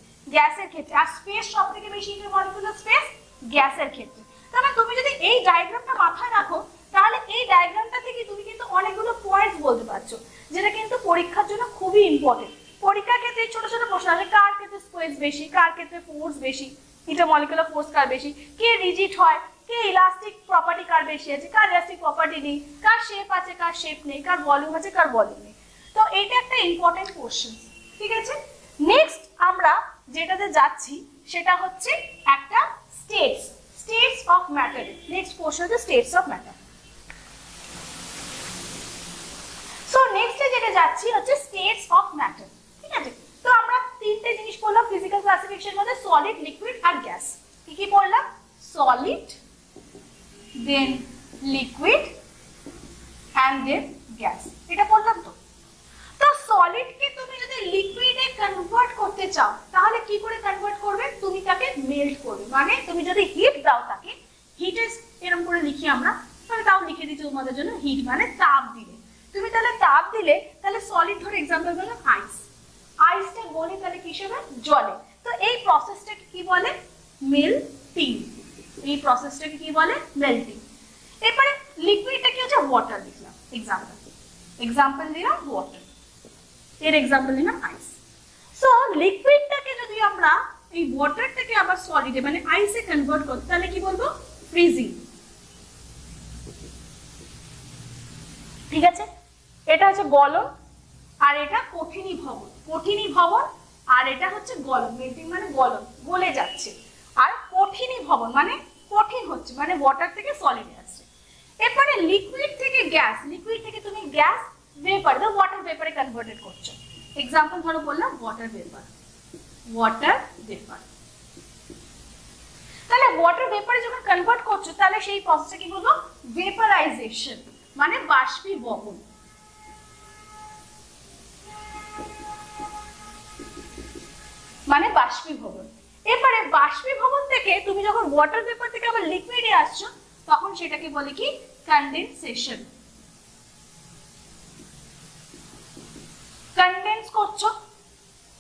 আর স্পেস সবথেকে বেশি ইন্টারমলিকুলার স্পেস গ্যাসের ক্ষেত্রে। তার মানে তুমি যদি এই ডায়াগ্রামটা মাথায় রাখো, তাহলে এই ডায়াগ্রামটা থেকে তুমি কিন্তু অনেকগুলো পয়েন্টস বলতে পারছো, যেটা কিন্তু পরীক্ষার জন্য খুবই ইম্পর্টেন্ট। পরীক্ষার ক্ষেত্রে ছোট ছোট প্রশ্ন আসে, কার ক্ষেত্রে স্পেস বেশি, কার ক্ষেত্রে ফোর্স বেশি, ইন্টারমলিকুলার ফোর্স কার বেশি, কে রিজিড হয়, কে ইলাস্টিক প্রপার্টি কার বেশি আছে, কার ইলাস্টিক প্রপার্টি নেই, কার শেপ আছে কার শেপ নেই, কার ভলিউম আছে কার ভলিউম নেই। তো এইটা একটা ইম্পর্টেন্ট কোশ্চেন। ঠিক আছে, নেক্সট আমরা যেটাতে যাচ্ছি সেটা হচ্ছে একটা states of matter. Next question হচ্ছে স্টেটস অফ ম্যাটার। সো নেক্সটে যেটা যাচ্ছি হচ্ছে স্টেটস অফ ম্যাটার। ঠিক আছে, তো আমরা তিনটে জিনিস পড়লাম ফিজিক্যাল ক্লাসিফিকেশনের মধ্যে, সলিড, লিকুইড আর গ্যাস। কি কি পড়লাম, solid, then liquid and then gas, এটা পড়লাম। তো সলিডকে তুমি যদি লিকুইডে কনভার্ট করতে চাও, তাহলে কি করে কনভার্ট করবে, তুমি তাকে মেল্ট করবে। মানে তুমি যদি হিট দাও তাকে, হিটে এরকম করে লিখি আমরা, তাহলে তাও লিখে দিচ্ছি তোমাদের জন্য, হিট মানে তাপ দিলে। তুমি তাহলে তাপ দিলে, তাহলে সলিড ধরে এক্সাম্পল বলো আইস, আইসটা গলে তাহলে কি হবে, জলে। তো এই প্রসেসটাকে কি বলে, মেল্টিং। এই প্রসেসটাকে কি বলে, মেল্টিং। এরপরে লিকুইডটা কি হচ্ছে, ওয়াটার লিখলাম এক্সাম্পল দিলাম ওয়াটার, এর এক্সাম্পল দিলাম আইস। সো লিকুইডটাকে যদি আমরা এই ওয়াটারটাকে আবার সলিডে মানে আইসে কনভার্ট করতে, তাহলে কি বলবো, ফ্রিজিং। ঠিক আছে, এটা হচ্ছে গলন, আর এটা কঠিনীভবন, আর এটা হচ্ছে গলন। মেল্টিং মানে গলন, গলে যাচ্ছে। আর কঠিনীভবন মানে কঠিন হচ্ছে, মানে ওয়াটার থেকে সলিডে আসছে। এরপরে লিকুইড থেকে গ্যাস, লিকুইড থেকে তুমি গ্যাস ভেপার বা ওয়াটার ভেপারে কনভার্টেড করছো। এক্সাম্পল ধরো বললাম ওয়াটার ভেপার। তাহলে ওয়াটার ভেপারে যখন কনভার্ট করছো, তাহলে সেই প্রসেসটা কি বলবো, ভেপারাইজেশন মানে বাষ্পীভবন। এবারে বাষ্পীভবন থেকে তুমি যখন ওয়াটার ভেপার থেকে আবার লিকুইডে আসছো, তখন সেটাকে বলে কি, কনডেনসেশন। কনডেন্স করছো,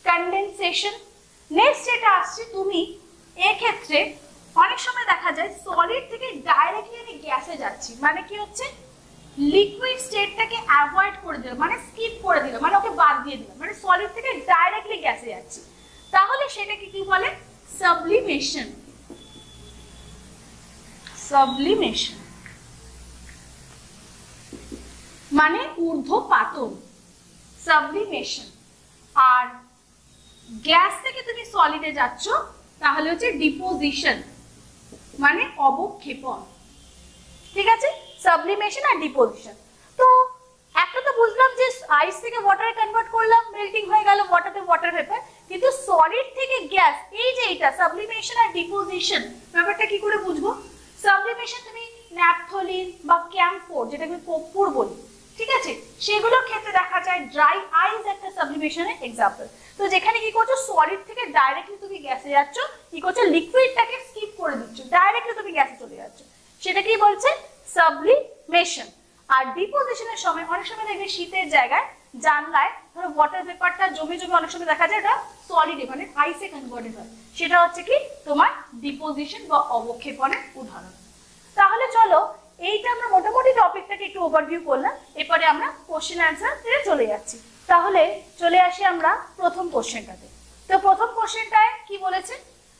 কনডেনসেশন। নেক্সট যেটা আসছে, তুমি এক্ষেত্রে অনেক সময় দেখা যায় সলিড থেকে ডাইরেক্টলি আমি গ্যাসে যাচ্ছি, মানে কি হচ্ছে, লিকুইড স্টেটটাকে অ্যাভয়েড করে দিলাম, মানে স্কিপ করে দিলাম, মানে ওকে বাদ দিয়ে দিলাম, মানে সলিড থেকে ডাইরেক্টলি গ্যাসে যাচ্ছি। তাহলে সেটাকে কি বলে, সাবলিমেশন। মানে ঊর্ধ্বপাতন, সাবলিমেশন। আর গ্যাস থেকে তুমি সলিডে যাচ্ছ, তাহলে হচ্ছে ডিপোজিশন মানে অবক্ষেপণ। ঠিক আছে, সাবলিমেশন আর ডিপোজিশন। তো একটা তো বুঝলাম যে আইস থেকে ওয়াটারে কনভার্ট করলাম, মেল্টিং হয়ে গেল ওয়াটার ওয়াটার ভেপার, কিন্তু সলিড থেকে গ্যাস, এই যে এটা সাবলিমেশন আর ডিপোজিশন, ব্যাপারটা কি করে বুঝবো? সাবলিমেশন তুমি ন্যাপথলিন বা ক্যাম্ফোর, যেটাকে আমি কর্পূর বলি, ঠিক আছে, সেগুলোর ক্ষেত্রে দেখা যায় ড্রাই আইস একটা সাবলিমেশনের এক্সাম্পল। তো যেখানে কি করছো, সলিড থেকে ডাইরেক্টলি তুমি গ্যাসে যাচ্ছ, কি করছো, লিকুইডটাকে স্কিপ করে দিচ্ছ, ডাইরেক্টলি তুমি গ্যাসে চলে যাচ্ছ, সেটা কি বলছে, সাবলিমেশন। আর ডিপোজিশনের সময় অনেক সময় দেখবে শীতের জায়গায় জানলায় ধরো ওয়াটার পেপারটা জমে জমে অনেক সময় দেখা যায় এটা সলিডে মানে আইসে কনভার্টেড হয়, সেটা হচ্ছে কি তোমার ডিপোজিশন বা অবক্ষেপণের উদাহরণ। তাহলে চলো এইটা আমরা মোটামুটি টপিকটাকে একটু ওভারভিউ করলাম, এরপরে আমরা কোশ্চেন অ্যান্সার দিয়ে চলে যাচ্ছি। তাহলে চলে আসি আমরা প্রথম কোশ্চেনটাতে। তো প্রথম কোশ্চেনটায় কি বলেছে,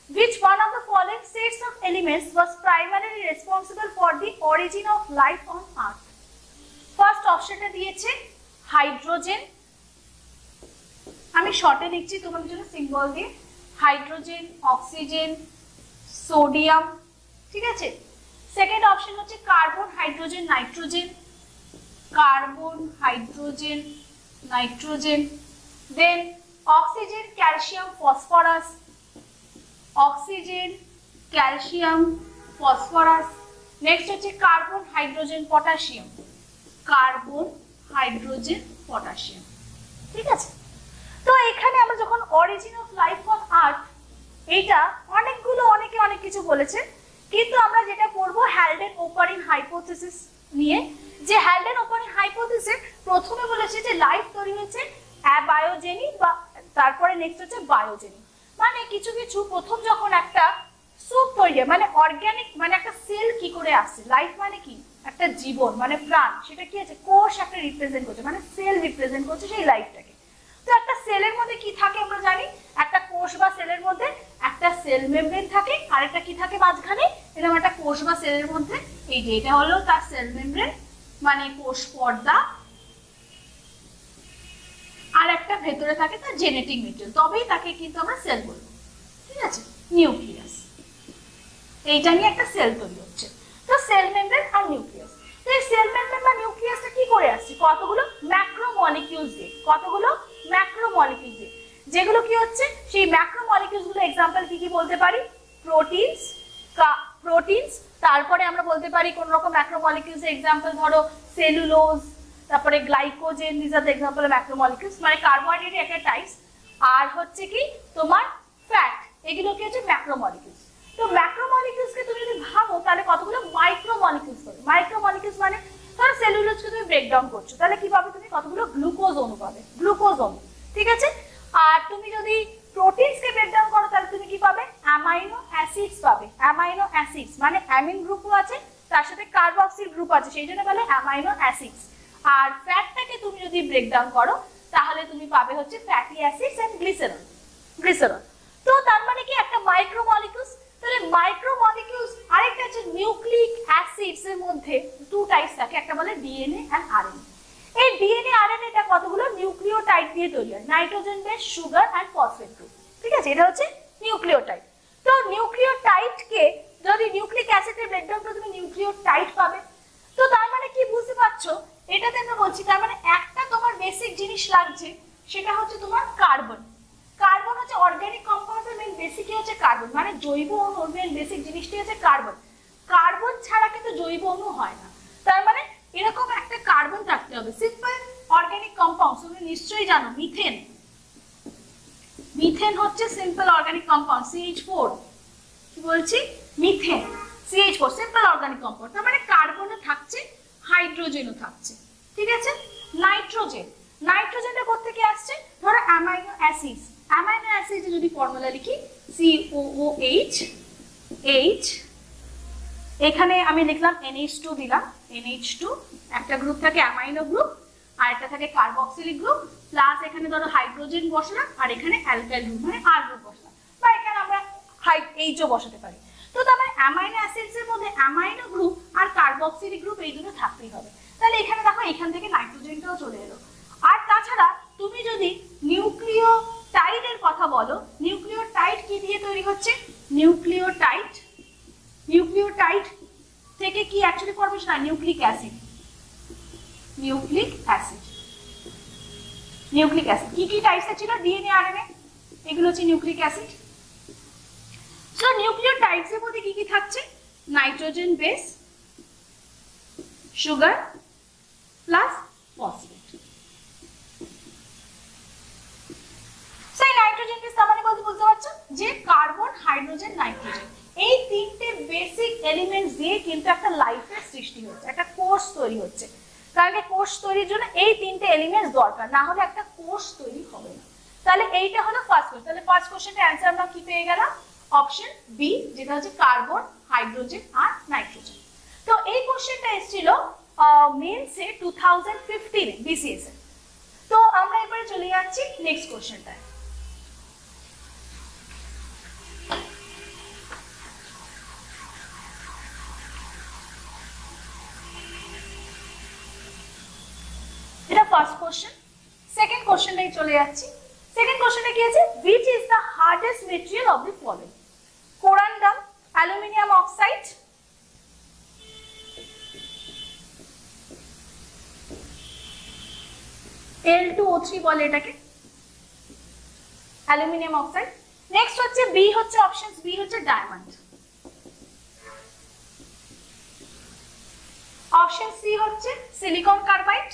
which one of the following sets of elements was primarily responsible for the origin of life on earth? First অপশনটা দিয়েছে হাইড্রোজেন, আমি শর্টে লিখছি তোমাদের জন্য সিম্বল দিয়ে, হাইড্রোজেন, অক্সিজেন, সোডিয়াম, ঠিক আছে। সেকেন্ড অপশন হচ্ছে carbon, hydrogen, nitrogen, carbon, hydrogen, nitrogen, then oxygen, calcium, phosphorus, oxygen, calcium, phosphorus, next হচ্ছে carbon, hydrogen, potassium, carbon, hydrogen, potassium, ঠিক আছে। তো এখানে আমরা যখন origin of life on earth, এইটা অনেকগুলো অনেকে অনেক কিছু বলেছে, কিন্তু আমরা যেটা পড়বো হ্যালডেন ওপারিন হাইপোথিসিস নিয়ে, যে হ্যালডেন ওপারিন হাইপোথিসিসে প্রথমে বলেছে যে লাইফ তৈরি হয়েছে অ্যাবায়োজেনিক, বা তারপরে নেক্সট হচ্ছে বায়োজেনিক, মানে কিছু কিছু প্রথম যখন একটা সুপ তৈরি হয়, মানে অর্গানিক, মানে একটা সেল কি করে আসছে, লাইফ মানে কি একটা জীবন, মানে প্রাণ, সেটা কি আছে কোষ একটা রিপ্রেজেন্ট করছে, মানে সেল রিপ্রেজেন্ট করছে সেই লাইফটাকে। তো একটা সেলের মধ্যে কি থাকে আমরা জানি, একটা কোষ বা সেলের মধ্যে একটা সেল মেমব্রেন থাকে, আর একটা কি থাকে মাঝখানে, এরকম একটা কোষ বা সেলের মধ্যে, এই যে এটা হলো তার সেল মেমব্রেন, মানে কোষ পর্দা, আর একটা ভেতরে থাকে তার জেনেটিক মেটেরিয়াল, তবেই তাকে কিন্তু আমরা সেল বলবো, ঠিক আছে। নিউক্লিয়াস, এইটা নিয়ে একটা সেল তৈরি হচ্ছে। তো সেল মেমব্রেন আর নিউক্লিয়াস, তো এই সেল মেমব্রেন বা নিউক্লিয়াসটা কি করে আসছে, কতগুলো ম্যাক্রোমলিকিউলস দিয়ে, কতগুলো ম্যাক্রোমলিকিউলস দিয়ে, যেগুলো কি হচ্ছে সেই ম্যাক্রোমলিকিউলস গুলো এক্সাম্পল কি কি বলতে পারি, প্রোটিনস, প্রোটিনস, তারপরে আমরা বলতে পারি কোন রকম ম্যাক্রোমলিকিউলস এক্সাম্পল ধরো সেলুলোজ, তারপরে glycogen, this are the example of macromolecules, মানে কার্বোহাইড্রেট একটা টাইপস, আর হচ্ছে কি তোমার ফ্যাট, এগুলো কি হচ্ছে ম্যাক্রোমলিকিউলস। তো ম্যাক্রোমলিকিউলসকে তুমি যদি ভাবো তাহলে কতগুলো মাইক্রোমলিকিউলস পাবে, মাইক্রোমলিকিউলস মানে ধরো সেলুলোজকে তুমি ব্রেকডাউন করছো, তাহলে কি পাবে তুমি কতগুলো গ্লুকোজ অণু পাবে, গ্লুকোজ অণু, ঠিক আছে। আর তুমি যদি প্রোটিনসকে ব্রেকডাউন করো তাহলে তুমি কি পাবে, অ্যামাইনো অ্যাসিডস পাবে, অ্যামাইনো অ্যাসিডস মানে অ্যামিন গ্রুপও আছে তার সাথে কার্বক্সিল গ্রুপ আছে, সেই জন্য বলে অ্যামাইনো অ্যাসিডস। আর ফ্যাটটাকে তুমি যদি ব্রেকডাউন করো তাহলে তুমি পাবে হচ্ছে fatty acids and glycerol, glycerol. তো তার মানে কি একটা মাইক্রোমলিকিউলস, তাহলে মাইক্রোমলিকিউলস, আরেকটা হচ্ছে নিউক্লিক অ্যাসিডস এর মধ্যে টু টাইপস থাকে, একটা বলে ডিএনএ এন্ড আরএনএ। এই ডিএনএ আরএনএ টা কতগুলো নিউক্লিওটাইড দিয়ে তৈরি হয়, nitrogen base, sugar and phosphate group, ঠিক আছে, এটা হচ্ছে নিউক্লিওটাইড। তো নিউক্লিওটাইডকে যদি নিউক্লিক অ্যাসিডে ব্রেকডাউন করে তুমি নিউক্লিওটাইড পাবে। তো তার মানে কি বুঝতে পারছো, এটাতে আমরা বলছি তার মানে একটা তোমার বেসিক জিনিস লাগছে, সেটা হচ্ছে তোমার কার্বন। কার্বন হচ্ছে অর্গানিক কম্পাউন্ডের মেইন বেসিকই হচ্ছে কার্বন, মানে জৈব অণুর মেইন বেসিক জিনিসটি হচ্ছে কার্বন। কার্বন ছাড়া কিন্তু জৈব অণু হয় না, তার মানে এরকম একটা কার্বন থাকতে হবে। সিম্পল অর্গানিক কম্পাউন্ড তুমি নিশ্চয়ই জানো, মিথেন, মিথেন হচ্ছে সিম্পল অর্গানিক কম্পাউন্ড, CH4, কি বলছি methane, CH4 simple organic compound, তার মানে কার্বনও থাকছে, হাইড্রোজেনও থাকছে, ঠিক আছে। নাইট্রোজেন, নাইট্রোজেনটা কোথা থেকে আসছে, ধরো অ্যামাইনো অ্যাসিডস, অ্যামাইনো অ্যাসিডে যদি ফর্মুলা লিখি COOH, H, এখানে আমি লিখলাম NH2 দিলাম, NH2 একটা গ্রুপ থাকে অ্যামাইনো গ্রুপ, আর একটা থাকে কার্বক্সিলিক গ্রুপ, প্লাস এখানে ধরো হাইড্রোজেন বসালাম, আর এখানে অ্যালকাইল গ্রুপ মানে R গ্রুপ বসালাম, বা এখানে আমরা Hও বসাতে পারি। তো তার মানে অ্যামাইনো অ্যাসিডস এর মধ্যে অ্যামাইনো গ্রুপ আর কার্বক্সিলিক গ্রুপ এই দুটো থাকতেই হবে। তাহলে এখানে দেখো এখান থেকে নাইট্রোজেনটাও চলে এলো। আর তাছাড়া তুমি যদি নিউক্লিওটাইডের কথা বলো, নিউক্লিওটাইড কি দিয়ে তৈরি হচ্ছে, নিউক্লিওটাইড, নিউক্লিওটাইড থেকে কি অ্যাকচুয়ালি ফর্মেশন হয়, nucleic acid, nucleic acid, nucleic acid কি কি টাইপস ছিল, ডিএনএ আরএনএ, এগুলো হচ্ছে নিউক্লিক অ্যাসিড। সো নিউক্লিওটাইডস এর মধ্যে কি কি থাকছে, nitrogen base, sugar plus phosphate. সেই নাইট্রোজেন বেস তার মানে বলতে বুঝতে পারছো যে কার্বন, হাইড্রোজেন, নাইট্রোজেন, এই তিনটে বেসিক এলিমেন্টস দিয়ে কিন্তু একটা লাইফের সৃষ্টি হচ্ছে, একটা কোষ তৈরি হচ্ছে। তাহলে কোষ তৈরির জন্য এই তিনটে এলিমেন্টস দরকার, না হলে একটা কোষ তৈরি হবে না। তাহলে এইটা হলো ফার্স্ট কোশ্চেন। তাহলে ফার্স্ট কোশ্চেনের অ্যানসার আমরা কি পেয়ে গেলাম, অপশন বি, যেটা হচ্ছে কার্বন, হাইড্রোজেন আর নাইট্রোজেন। তো এই কোশ্চেনটা এসেছিল মেন্সে 2015 BCS এ। তো আমরা এবারে চলে যাচ্ছি নেক্সট কোশ্চেনটায়। First question. সেকেন্ড কোশ্চেনটাই চলে যাচ্ছি। সেকেন্ড কোশ্চেনে কি আছে, which is the hardest material of the following? Corundum, aluminium oxide, L2O3 বলে এটাকে, অ্যালুমিনিয়াম অক্সাইড। নেক্সট হচ্ছে বি, হচ্ছে অপশন বি হচ্ছে ডায়মন্ড। অপশন সি হচ্ছে সিলিকন কার্বাইড,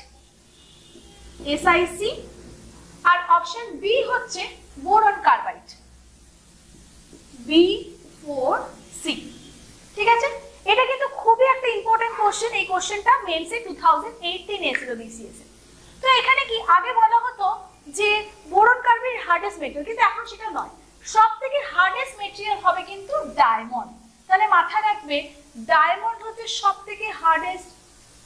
SiC। আর অপশন বি হচ্ছে বোরন কার্বাইড, B4C। ঠিক আছে, এটা কিন্তু খুবই একটা ইম্পর্টেন্ট কোশ্চেন। এই কোশ্চেনটা মেন্সে 2018 এসেছিল BCS এ। তো এখানে কি আগে বলা হতো যে বোরন কার্বাইড হার্ডেস্ট মেটেরিয়াল, কিন্তু এখন সেটা নয়। সবথেকে হার্ডেস্ট মেটেরিয়াল হবে কিন্তু ডায়মন্ড। তাহলে মাথায় রাখবে ডায়মন্ড হচ্ছে সবথেকে হার্ডেস্ট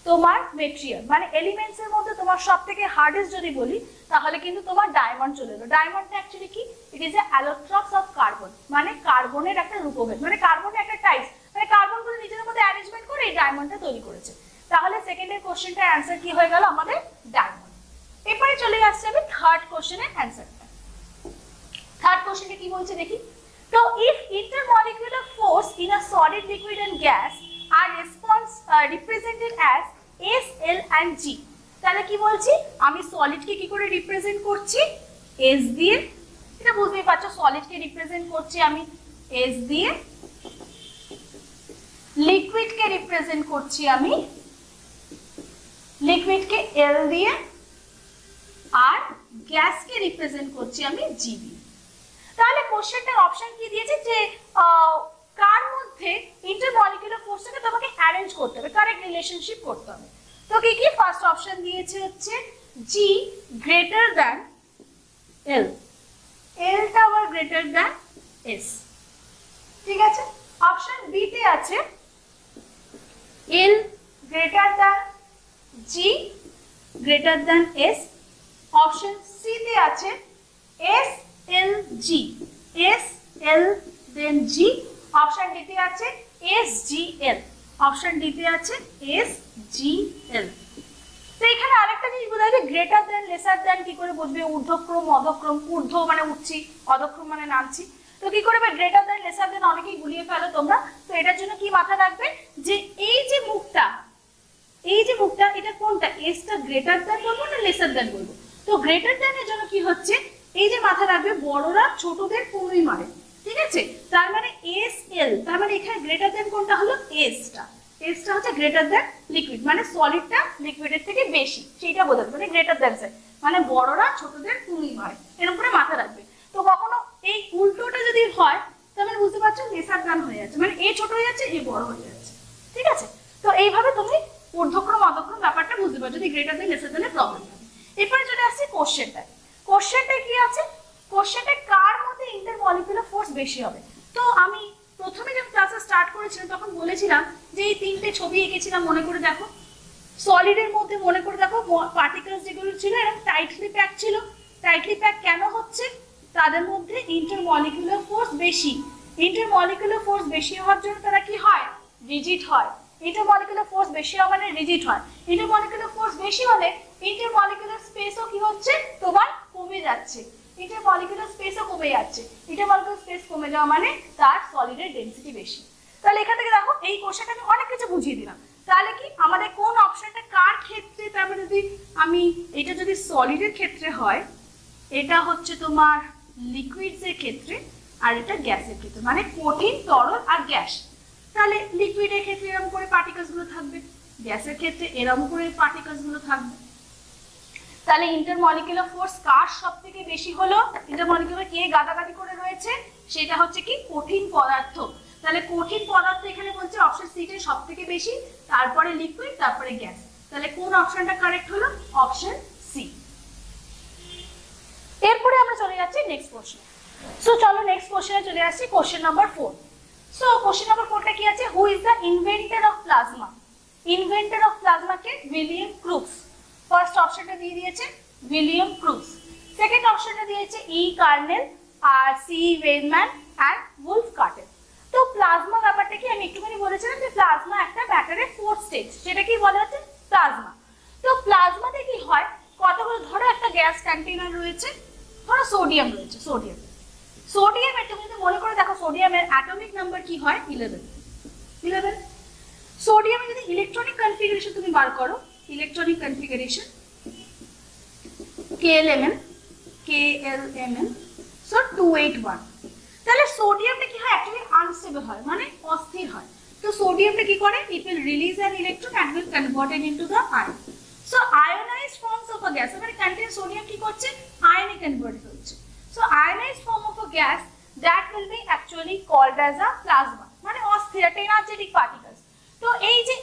তোমার মেটেরিয়াল, মানে এলিমেন্টস এর মধ্যে তোমার সবথেকে হার্ডেস্ট যদি বলি তাহলে কিন্তু তোমার ডায়মন্ড চলে এলো। ডায়মন্ডটা অ্যাকচুয়ালি কি, it is a allotropes of carbon, মানে কার্বনের একটা রূপভেদ, মানে কার্বনের একটা টাইপস, মানে কার্বনগুলো নিজেদের মধ্যে অ্যারেঞ্জমেন্ট করে এই ডায়মন্ডটা তৈরি করেছে। তাহলে সেকেন্ডের কোশ্চেনটার অ্যান্সার কি হয়ে গেল আমাদের ডায়মন্ড। এরপরে চলে আসছে আমি থার্ড কোশ্চেনের অ্যান্সারটা। থার্ড কোশ্চেনটা কি বলছে দেখি তো, if intermolecular force in a solid, liquid and gas are represented as S, L and G, তাহলে কি বলছি, আমি সলিডকে কি করে রিপ্রেজেন্ট করছি, S দিয়ে। এটা বুঝতেই পারছো, সলিডকে রিপ্রেজেন্ট করছি আমি S দিয়ে, লিকুইডকে রিপ্রেজেন্ট করছি আমি লিকুইডকে L দিয়ে, আর গ্যাসকে রিপ্রেজেন্ট করছি আমি G দিয়ে। তাহলে কোশ্চেনটার অপশন কি দিয়েছে যে কার মধ্যে ইন্টারমলিকুলার ফোর্সটাকে তোমাকে অ্যারেঞ্জ করতে হবে, কারেক্ট রিলেশনশিপ করতে হবে। তো কি কি ফার্স্ট অপশন দিয়েছে হচ্ছে G greater than L, L টা আবার গ্রেটার দ্যান S। ঠিক আছে, অপশন বি তে আছে L greater than G greater than S। Option C তে আছে S L G, S L then G। Option D তে আছে S G L, option D তে আছে S G L। তো এখানে আরেকটা জিনিস বোঝা যায়, গ্রেটার দ্যান লেসার দ্যান কি করে বুঝবে, ঊর্ধ্বক্রম অধক্রম, ঊর্ধ্ব মানে উঠছি, অধক্রম মানে নামছি। তো কি করে গ্রেটার দ্যান লেসার দ্যান অনেকেই গুলিয়ে ফেলো তোমরা। তো এটার জন্য কি মাথা রাখবে যে এই যে মুখটা এটা কোনটা, S টা গ্রেটার দ্যান বলবো না লেসার দ্যান বলবো। তো গ্রেটার দ্যানের জন্য কি হচ্ছে, এই যে মাথা রাখবে বড়রা ছোটদের কোনোই মারে। ঠিক আছে, তার মানে S L, তার মানে এখানে গ্রেটার দ্যান কোনটা হলো S টা হচ্ছে গ্রেটার দ্যান লিকুইড, মানে সলিডটা লিকুইডের থেকে বেশি, সেইটা বোঝাবে, মানে গ্রেটার দ্যান সাইড, মানে বড়রা ছোটদের কোনোই মারে, এরকম করে মাথা রাখবে। তো কখনো এই উল্টোটা যদি হয় তাহলে বুঝতে পারছো লেসার দ্যান হয়ে যাচ্ছে, মানে এ ছোট হয়ে যাচ্ছে এ বড় হয়ে যাচ্ছে। ঠিক আছে, তো এইভাবে তুমি ঊর্ধ্বক্রম অধক্রম ব্যাপারটা বুঝতে পারছো যদি গ্রেটার দ্যান লেসার দ্যানের প্রবলেম থাকে। এরপরে চলে আসছি কোশ্চেনটা। কোশ্চেনটা কি আছে, কোশ্চেনটা কার মধ্যে ইন্টারমলিকুলার ফোর্স বেশি হবে। তো আমি প্রথমে যখন ক্লাসে স্টার্ট করেছিলাম তখন বলেছিলাম যে এই তিনটে ছবি এঁকেছিলাম, মনে করে দেখো। সলিডের মধ্যে মনে করে দেখো পার্টিকেলস যেগুলো ছিল এরকম টাইটলি প্যাক ছিল। টাইটলি প্যাক কেন হচ্ছে, তাদের মধ্যে ইন্টারমলিকুলার ফোর্স বেশি। ইন্টারমলিকুলার ফোর্স বেশি হওয়ার জন্য তারা কি হয়, রিজিড হয়। ইন্টারমলিকুলার ফোর্স বেশি হওয়া মানে রিজিড হয়। ইন্টারমলিকুলার ফোর্স বেশি হলে ইন্টারমলিকুলার স্পেসও কি হচ্ছে, তোমার কমে যাচ্ছে। ইন্টারমলিকুলার স্পেসও কমে যাচ্ছে। ইন্টারমলিকুলার স্পেস কমে যাওয়া মানে তার সলিডের ডেনসিটি বেশি। তাহলে এখান থেকে দেখো এই কোশ্চেনটা আমি অনেক কিছু বুঝিয়ে দিলাম। তাহলে কি আমাদের কোন অপশনটা কার ক্ষেত্রে, তারপরে যদি আমি এটা যদি সলিডের ক্ষেত্রে হয়, এটা হচ্ছে তোমার লিকুইডস এর ক্ষেত্রে, আর এটা গ্যাসের ক্ষেত্রে, মানে কঠিন তরল আর গ্যাস। তাহলে লিকুইডের ক্ষেত্রে এরকম করে পার্টিকেলস গুলো থাকবে, গ্যাসের ক্ষেত্রে এরকম করে পার্টিকেলস গুলো থাকবে। তাহলে ইন্টারমলিকুলার ফোর্স কার সবথেকে বেশি হলো, ইন্টারমলিকুলার কে গাদাগাদি করে রয়েছে, সেটা হচ্ছে কি কঠিন পদার্থ। তাহলে কঠিন পদার্থ এখানে বলছে অপশন সি টা সবথেকে বেশি, তারপরে লিকুইড, তারপরে গ্যাস। তাহলে কোন অপশনটা কারেক্ট হলো, অপশন সি। এরপরে আমরা চলে যাচ্ছি নেক্সট কোশ্চেন। সো চলো নেক্সট কোশ্চেনে চলে আসছি, question number 4। So question number 4টা কি আছে, who is the inventor of plasma. Inventor of plasma কে, উইলিয়াম ক্রুক্স। ফার্স্ট অপশনটা দিয়ে দিয়েছে উইলিয়াম ক্রুক্স। সেকেন্ড অপশনটা দিয়েছে ই কার্নেল, আর C Wieman and Wolf Ketterle. তো প্লাজমা ব্যাপারটা কি আমি একটুখানি বলেছিলাম যে প্লাজমা একটা ব্যাটারের ফোর্থ স্টেজ, সেটা কি বলা হচ্ছে প্লাজমা। তো প্লাজমাতে কি হয়, কতগুলো, ধরো একটা গ্যাস কন্টেইনার রয়েছে, ধরো সোডিয়াম রয়েছে, সোডিয়ামের তুমি যদি মনে করে দেখো সোডিয়ামের অ্যাটমিক নাম্বার কি হয় 11। সোডিয়ামের যদি ইলেকট্রনিক কনফিগারেশন তুমি বার করো, ইলেকট্রনিক কনফিগারেশন KLMN সো 281, তাহলে সোডিয়ামটা কি হয় অ্যাকচুয়ালি আনস্টেবল হয়, মানে অস্থির হয়। তো সোডিয়ামটা কি করে, it will release an electron and will convert it into the ion. So ionised forms of a gas, মানে কন্টেইন সোডিয়াম কি করছে, আয়নে কনভার্ট হচ্ছে। So ionised form of a gas that will be actually called as a plasma, মানে অস্থির একটা energetic particles. তো এই যে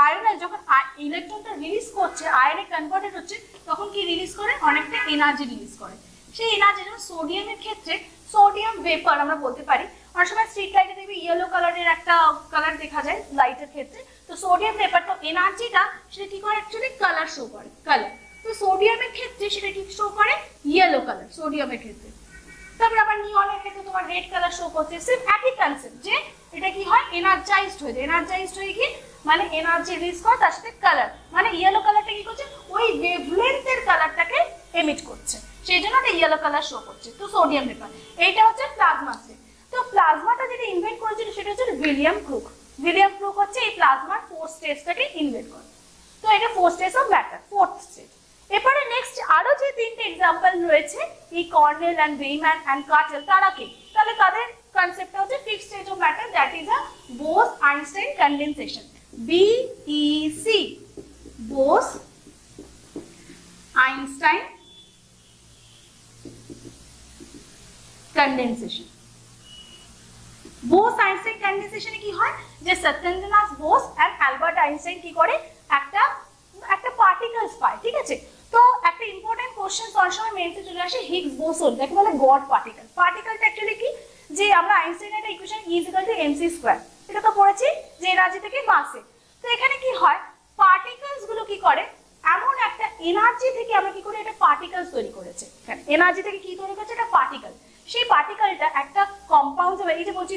আয়নাইজ যখন ইলেকট্রনটা রিলিজ করছে, আয়নে কনভার্টেড হচ্ছে, তখন কি রিলিজ করে, অনেকটা এনার্জি রিলিজ করে। সেই এনার্জি যেমন সোডিয়ামের ক্ষেত্রে সোডিয়াম ভেপার আমরা বলতে পারি, অনেক সময় স্ট্রিট লাইটে দেখবি ইয়েলো কালারের একটা কালার দেখা যায় লাইটের ক্ষেত্রে, তো সোডিয়াম ভেপার, তো এনার্জিটা সেটা কি করে অ্যাকচুয়ালি কালার শো করে, কালার। তো সোডিয়ামের ক্ষেত্রে সেটা কি শো করে, ইয়েলো কালার সোডিয়ামের ক্ষেত্রে। তারপর আবার নিয়নের ক্ষেত্রে তোমার রেড কালার শো করছে, সেম একই কনসেপ্ট, যে এটা কি হয় এনার্জাইজড হয়ে যায়, এনার্জাইজড হয়ে কি মানে এনার্জি রিলিজ করে, তার সাথে কালার, মানে ইয়েলো কালারটা কি করছে, ওই ওয়েভলেন্থের কালারটাকে এমিট করছে, সেই জন্য এটা ইয়েলো কালার শো করছে। তো সোডিয়াম ভেপার, এইটা হচ্ছে প্লাজমা স্টেট। তো প্লাজমাটা যেটা ইনভেন্ট করেছিল সেটা হচ্ছে উইলিয়াম ক্রুক। উইলিয়াম ক্রুক হচ্ছে এই প্লাজমার 4 স্টেজটাকে ইনভেন্ট করে। তো এটা 4 stage of matter, 4th stage. এরপরে নেক্সট আরো যে তিনটে एग्जांपल রয়েছে, এই Cornell and Wieman and Ketterle, তারা কি, তাহলে তাদের কনসেপ্টটা হচ্ছে 5th stage of matter, that is a Bose Einstein condensation, BEC, Bose Einstein condensation. Bose Einstein কনডেনসেশনে কি হয়, যে Satyendranath Bose and Albert Einstein কি করে, একটা পার্টিকেলস পায়, ঠিক আছে। তো একটা ইম্পর্টেন্ট কোশ্চেন অনেক সময় মেনতে চলে আসে, হিগস বোসন, যাকে বলে গড পার্টিকেল। পার্টিকেলটা অ্যাকচুয়ালি কি, যে আমরা আইনস্টাইনের একটা ইকুয়েশন E=mc², এটা তো পড়েছি, যে এনার্জি থেকে মাসে। তো এখানে কি হয়, পার্টিকেলস গুলো কি করে, এমন একটা এনার্জি থেকে আমরা কি করে এটা পার্টিকেলস তৈরি করেছে, এনার্জি থেকে কি তৈরি করেছে, এটা পার্টিকেল। সেই পার্টিকেলটা একটা কম্পাউন্ড, এই যে বলছি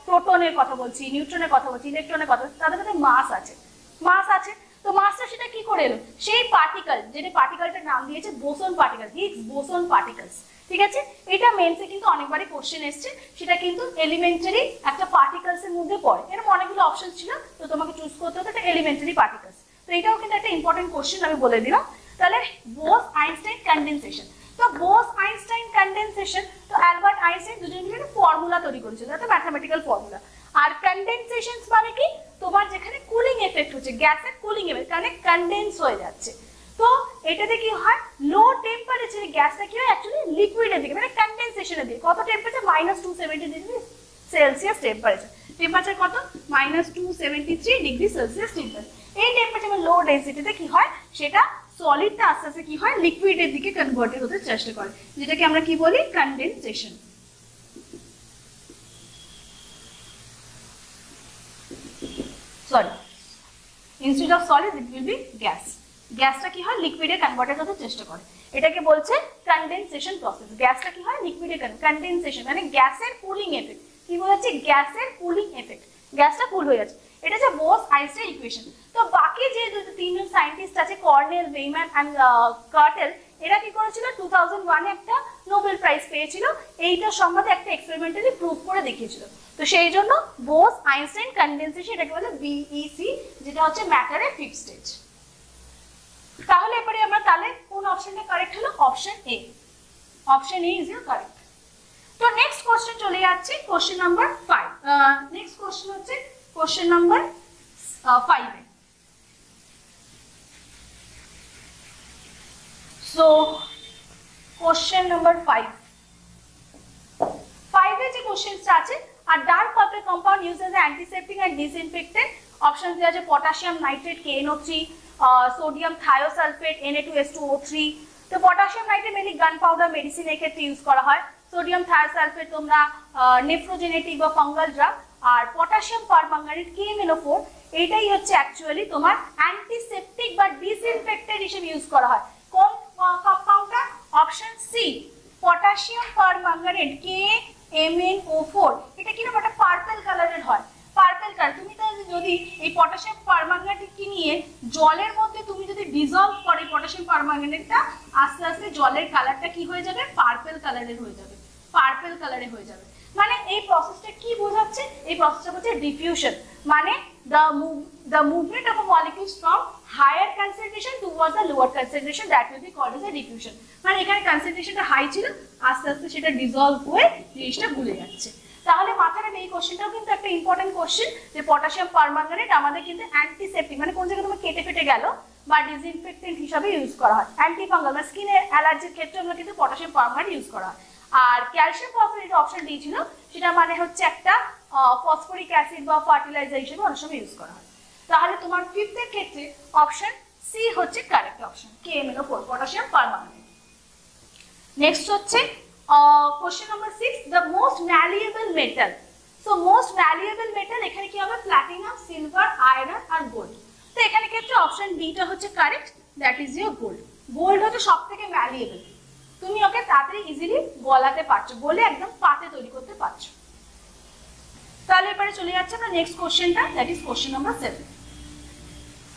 প্রোটনের কথা বলছি, নিউট্রনের কথা বলছি, ইলেকট্রনের কথা, তাদের মধ্যে মাস আছে, মাস আছে। তো মাসটা সেটা কি করে এলো, সেই পার্টিকেল, যেটা পার্টিকেলটার নাম দিয়েছে boson particle, Higgs boson particles, ঠিক আছে। এটা মেন্সে কিন্তু অনেকবারই কোশ্চেন এসেছে, সেটা কিন্তু এলিমেন্টারি একটা পার্টিকেলস এর মধ্যে পড়ে। এরকম অনেকগুলো অপশন ছিল, তো তোমাকে চুজ করতে হতো একটা এলিমেন্টারি পার্টিকেলস। তো এটাও কিন্তু একটা ইম্পর্টেন্ট কোশ্চেন, আমি বলে দিলাম। তাহলে বোস আইনস্টাইন কনডেনসেশন, তো বোস আইনস্টাইন কনডেনসেশন, তো অ্যালবার্ট আইনস্টাইন দুজন মিলে একটা ফর্মুলা তৈরি করেছিল, একটা ম্যাথমেটিক্যাল ফর্মুলা। আর কনডেনসেশন মানে কি, তোমার যেখানে কুলিং এফেক্ট হচ্ছে, গ্যাসের কুলিং এফেক্ট, কারণে কনডেন্স হয়ে যাচ্ছে। তো এটাতে কি হয়, লো টেম্পারেচারে গ্যাসটা কি হয় অ্যাকচুয়ালি লিকুইডের দিকে, মানে কনডেনসেশনের দিকে। কত temperature, -270 degree Celsius temperature. Temperature কত, -273 ডিগ্রি সেলসিয়াস টেম্পারেচার। এই টেম্পারেচার লো ডেনসিটিতে কি হয়, সেটা সলিডটা আস্তে আস্তে কি হয়, লিকুইডের দিকে কনভার্টেড হতে চেষ্টা করে, যেটাকে আমরা কি বলি, condensation. Sorry, instead of solid it will be gas. গ্যাসটা কি হয়, লিকুইডে কনভার্টেড হতে চেষ্টা করে, এটাকে বলছে কনডেনসেশন প্রসেস। গ্যাসটা কি হয়, লিকুইডে কনডেনসেশন, মানে গ্যাসের কুলিং এফেক্ট। কি বলছে, গ্যাসের কুলিং এফেক্ট, গ্যাসটা কুল হয়ে যাচ্ছে। এটা হচ্ছে বোস আইনস্টাইন ইকুয়েশন। তো বাকি যে তিনজন সায়েন্টিস্ট আছে, কর্নেল, বেইম্যান এন্ড কার্টেল, এরা কি করেছিল, 2001 এ একটা নোবেল প্রাইজ পেয়েছিল, এইটার সম্বন্ধে একটা এক্সপেরিমেন্টালি প্রুভ করে দেখিয়েছিল। তো সেই জন্য বোস আইনস্টাইন কনডেনসেশন, এটাকে বলে BEC, যেটা হচ্ছে ম্যাটারের 5th স্টেজ। তাহলে এবারে আমরা তাহলে কোন অপশনটা কারেক্ট হলো, option A, option A is your correct. তো নেক্সট কোশ্চেন চলে যাচ্ছে, কোশ্চেন নাম্বার 5। নেক্সট কোশ্চেন হচ্ছে কোশ্চেন নাম্বার 5 এ। সো কোশ্চেন নাম্বার 5 এ যে কোশ্চেনটা আছে, আর dark purple compound used as antiseptic and disinfectant. Option দেওয়া আছে potassium nitrate KNO3, sodium thiosulphate Na2S2O3। তো potassium nitrate mainly gunpowder, মেডিসিনের ক্ষেত্রে ইউজ করা হয়। সোডিয়াম থায়োসালফেট তোমরা নেফ্রোজেনেটিক বা ফাঙ্গাল ড্রাগ। আর পটাশিয়াম পারম্যাঙ্গানেট KMnO4, এইটাই হচ্ছে অ্যাকচুয়ালি তোমার অ্যান্টিসেপ্টিক বা ডিসইনফেক্টেন্ট হিসেবে ইউজ করা হয়। কোন কম্পাউন্ডটা, option C, potassium permanganate KMnO4। এটা কিরকম একটা পার্পল কালারের হয়, পার্পল কালার। তুমি যদি এই পটাশিয়াম পারম্যাঙ্গানেটকে নিয়ে জলের মধ্যে তুমি যদি ডিসলভ করে পটাশিয়াম পারম্যাঙ্গানেটটা, আস্তে আস্তে জলের কালারটা কি হয়ে যাবে, পার্পল কালারের হয়ে যাবে, পার্পল কালারে হয়ে যাবে। মানে এই প্রসেসটা কি বোঝাচ্ছে, এই প্রসেসটা হচ্ছে ডিফিউশন, মানে the movement of a molecules from higher concentration towards the lower concentration, that will be called as a diffusion। মানে এখানে কনসেন্ট্রেশনটা হাই ছিল, আস্তে আস্তে সেটা ডিসলভ হয়ে জিনিসটা ভুলে যাচ্ছে। তাহলে মাথায় রাখবে এই কোশ্চেনটাও কিন্তু একটা ইম্পর্টেন্ট কোশ্চেন, যে পটাশিয়াম পারম্যাঙ্গানেট আমাদের কিন্তু অ্যান্টিসেপ্টিক, মানে কোন জায়গায় তোমার কেটে ফেটে গেল বা ডিসইনফেক্টেন্ট হিসাবে ইউজ করা হয়। অ্যান্টিফাঙ্গাল বা স্কিনে অ্যালার্জির ক্ষেত্রে আমরা কিন্তু পটাশিয়াম পারম্যাঙ্গানেট ইউজ করা হয়। আর ক্যালসিয়াম ফসফেট অপশন দিয়েছিল, সেটা মানে হচ্ছে একটা ফসফরিক অ্যাসিড বা ফার্টিলাইজার হিসেবে অনেক সময় ইউজ করা হয়। তাহলে তোমার ফিফথ এর ক্ষেত্রে অপশন সি হচ্ছে correct option, KMnO4 potassium permanganate. Next হচ্ছে question number 6, the most malleable metal. So most malleable metal এখানে কি হবে, প্ল্যাটিনাম, সিলভার, আয়রন আর গোল্ড। তো এখানে ক্ষেত্রে অপশন ডিটা হচ্ছে correct, that is your gold. Gold হচ্ছে সবথেকে ম্যালিয়েবল, তুমি ওকে তাড়াতাড়ি ইজিলি গলাতে পারছো, বলে একদম পাতে তৈরি করতে পারছো। তাহলে এবারে চলে যাচ্ছে আমরা নেক্সট কোশ্চেনটা, দ্যাট ইজ কোশ্চেন নাম্বার 7।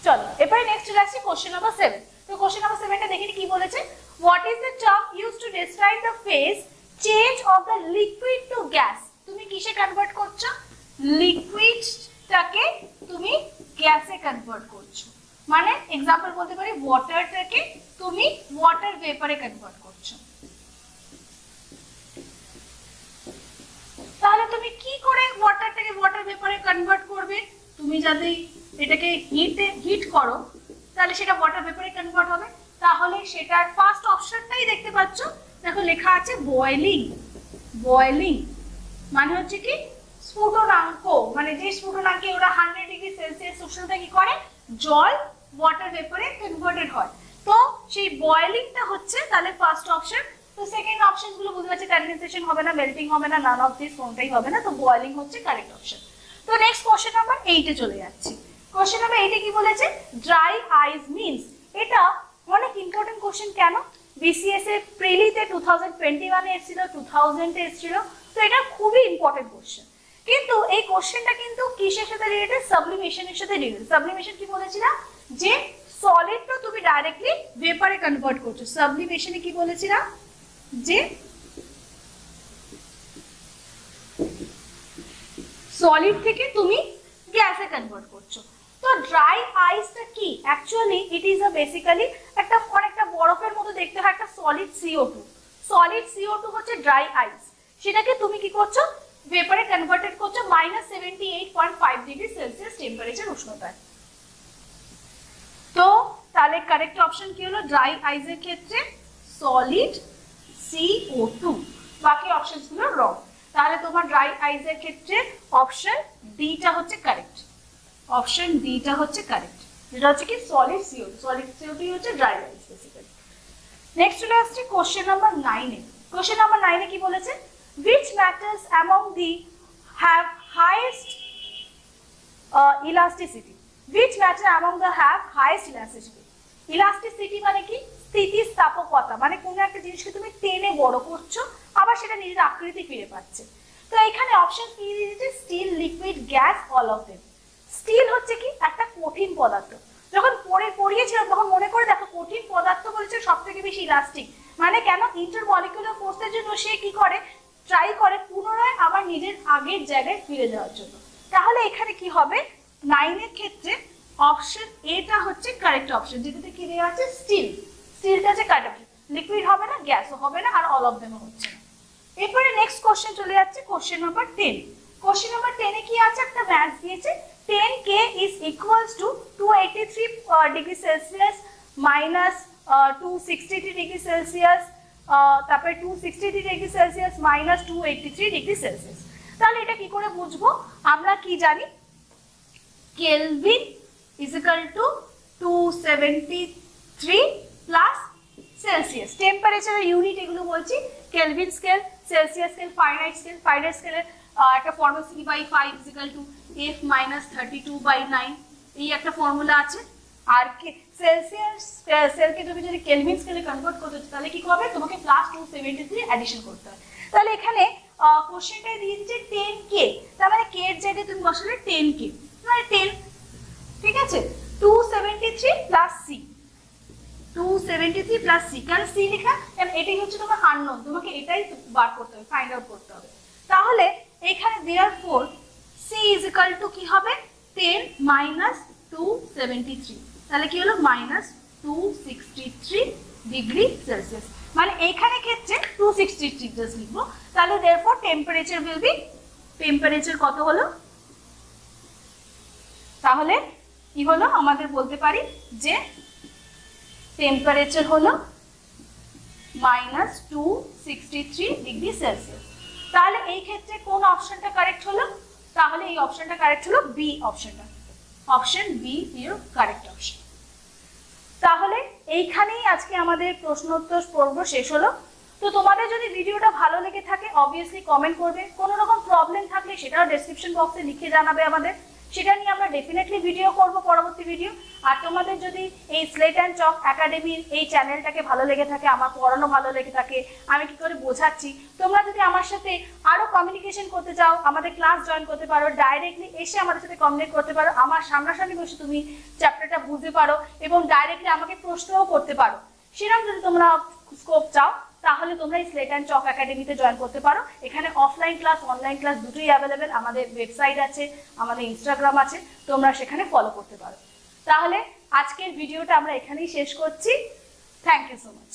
চলো এবারে নেক্সট চলে আসছি কোশ্চেন নাম্বার 7। তো কোশ্চেন নাম্বার 7টা দেখি কি বলেছে, what is the term used to describe the phase change of the liquid to gas. তুমি কিসে কনভার্ট করছো, লিকুইডটাকে তুমি গ্যাসে কনভার্ট করছো। মানে এক্সাম্পল বলতে পারি ওয়াটারটাকে তুমি ওয়াটার ভেপারে কনভার্ট করছো। তাহলে তুমি কি করে ওয়াটারটাকে ওয়াটার ভেপারে কনভার্ট করবে, তুমি যদি এটাকে হিট করো তাহলে সেটা ওয়াটার ভেপারে কনভার্ট হবে। তাহলে সেটার ফার্স্ট অপশনটাই দেখতে পাচ্ছ, দেখো লেখা আছে বয়েলিং। বয়েলিং মানে হচ্ছে কি স্ফুটনাঙ্ক, মানে যে স্ফুটনাঙ্কে ওরা 100 ডিগ্রি সেলসিয়াস উষ্ণতা কি করে, জল ওয়াটার ভেপারে কনভার্টেড হয়। তো সেই বয়েলিংটা হচ্ছে তাহলে ফার্স্ট অপশন। তো সেকেন্ড অপশন গুলো বুঝতে পারছি, কনডেনসেশন হবে না, মেল্টিং হবে না, নান অফ দিস, কোনটাই হবে না। তো বয়েলিং হচ্ছে কারেক্ট অপশন। তো নেক্সট কোশ্চেন নাম্বার 8 এ চলে যাচ্ছি। কোশ্চেন নাম্বার 8 এ কি বলেছে, ড্রাই আইস মিন্স। এটা অনেক ইম্পর্টেন্ট কোশ্চেন, কেন বিসিএস এর প্রিলিতে 2021 এ এসেছিল, 2000 এ এসেছিল। তো এটা খুবই ইম্পর্টেন্ট কোশ্চেন। কিন্তু এই কোশ্চেনটা কিন্তু কিসের সাথে রিলেটেড, সাবলিমেশনের সাথে রিলেটেড। সাবলিমেশন কি বলেছিলাম, যে সলিডটা তুমি ডাইরেক্টলি ভেপারে কনভার্ট করছো। সাবলিমেশনে কি বলেছিলাম, যে সলিড থেকে তুমি গ্যাসে কনভার্ট করছো। তো ড্রাই আইসটা কি, actually it is a basically একটা অনেকটা বরফের মতো দেখতে হয় একটা সলিড CO2। সলিড CO2 হচ্ছে ড্রাই আইস, সেটাকে তুমি কি করছো, ভেপারে কনভার্টেড করছো -78.5 ডিগ্রি সেলসিয়াস টেম্পারেচার উষ্ণতায়। তো তাহলে কারেক্ট অপশন কি হলো, ড্রাই আইসের ক্ষেত্রে সলিড CO2, বাকি অপশনস গুলো রং। তাহলে তোমার ড্রাই আইসের ক্ষেত্রে অপশন ডিটা হচ্ছে কারেক্ট, অপশন ডিটা হচ্ছে কারেক্ট, যেটা হচ্ছে কি সলিড CO2। সলিড CO2 হচ্ছে ড্রাই আইস বেসিক্যালি। নেক্সট চলে আসছে কোশ্চেন নাম্বার 9 এ। কোশ্চেন নাম্বার 9 এ কি বলেছে, which matters among the have highest elasticity, which matter among the have highest elasticity। Elasticity মানে কি, স্থিতিস্থাপকতা, মানে কোন একটা জিনিসকে তুমি টেনে বড় করছো আবার সেটা নিজের আকৃতি ফিরে পাচ্ছে। তো এখানে অপশন কি দিয়েছে, still, liquid, gas, all of them. Still হচ্ছে কি একটা কঠিন পদার্থ, যখন পড়িয়েছিলাম তখন মনে করে দেখো কঠিন পদার্থ বলেছে সবথেকে বেশি ইলাস্টিক। মানে কেন, ইন্টারমলিকুলার ফোর্সের জন্য সে কি করে, ট্রাই করে পুনরায় আবার নিজের আগের জায়গায় ফিরে যাওয়ার জন্য। তাহলে এখানে কি হবে, 9 এর ক্ষেত্রে অপশন এটা হচ্ছে কারেক্ট অপশন, যেটাতে কি দেওয়া আছে স্টিল। স্টিলটা হচ্ছে কারেক্ট অপশন, লিকুইড হবে না, গ্যাসও হবে না, আর অল অফ দেমও হচ্ছে না। এরপরে নেক্সট কোশ্চেন চলে যাচ্ছে কোশ্চেন নাম্বার 10। কোশ্চেন নাম্বার 10 এ কি আছে, একটা ম্যাথ দিয়েছে 10K is equals to 283 degree Celsius minus 263 degree Celsius, তারপরে 263 degree Celsius minus 283 degree Celsius. তাহলে এটা কি করে বুঝবো, আমরা কি জানি, Kelvin is equal to 273 plus Celsius. টেম্পারেচারের ইউনিট এগুলো বলছি, Kelvin scale, Celsius scale, Fahrenheit scale. Fahrenheit স্কেলের একটা formula C/5 is equal to F minus 32/9, এই একটা ফর্মুলা আছে। আর সেলসিয়াস স্কেলকে তুমি যদি কেলভিন স্কেলে কনভার্ট করতে তাহলে কি হবে, তোমাকে +273 অ্যাডিশন করতে হয়। তাহলে এখানে কোশ্চেনটাই দিয়ে দিচ্ছে 10k, তার মানে k এর জায়গায় তুমি বসালে 10k, মানে 10, ঠিক আছে। 273 প্লাস c, 273 প্লাস c, কারণ c লেখা, কারণ এটাই হচ্ছে তোমার আননোন, তোমাকে এটাই বার করতে হবে, ফাইন্ড আউট করতে হবে। তাহলে এখানে therefore c is equal to কি হবে, 10 minus 273, তাহলে কি হলো মাইনাস 263 ডিগ্রি সেলসিয়াস, মানে এইখানে ক্ষেত্রে 263 জাস্ট লিখবো। তাহলে therefore temperature will be, temperature কত হলো, তাহলে কি হলো আমাদের বলতে পারি যে টেম্পারেচার হলো মাইনাস 263 ডিগ্রি সেলসিয়াস। তাহলে এই ক্ষেত্রে কোন অপশনটা কারেক্ট হলো, তাহলে এই অপশনটা কারেক্ট হলো বি অপশনটা, option B is correct option. তাহলে এইখানেই আজকে আমাদের প্রশ্নোত্তর পর্ব শেষ হলো। তো তোমাদের যদি ভিডিওটা ভালো লেগে থাকে অবভিয়াসলি কমেন্ট করবে, কোনো রকম প্রবলেম থাকলে সেটাও ডেসক্রিপশন বক্সে লিখে জানাবে আমাদের, সেটা নিয়ে আমরা ডেফিনেটলি ভিডিও করব, পরবর্তী ভিডিও। আর তোমাদের যদি এই স্লেট অ্যান্ড চক একাডেমির এই চ্যানেলটাকে ভালো লেগে থাকে, আমার পড়ানো ভালো লেগে থাকে, আমি কি করে বোঝাচ্ছি, তোমরা যদি আমার সাথে আরো কমিউনিকেশন করতে চাও, আমাদের ক্লাস জয়েন করতে পারো, ডাইরেক্টলি এসে আমাদের সাথে কমিউনিকেট করতে পারো, আমার সামনাসামনি বসে তুমি চ্যাপ্টারটা বুঝতে পারো এবং ডাইরেক্টলি আমাকে প্রশ্নও করতে পারো, সেরকম যদি তোমরা স্কোপ চাও তাহলে তোমরা এই স্লেট অ্যান্ড চক একাডেমিতে জয়েন করতে পারো। এখানে অফলাইন ক্লাস অনলাইন ক্লাস দুটোই অ্যাভেলেবেল, আমাদের ওয়েবসাইট আছে, আমাদের ইনস্টাগ্রাম আছে, তোমরা সেখানে ফলো করতে পারো। তাহলে আজকের ভিডিওটা আমরা এখানেই শেষ করছি। Thank you so much.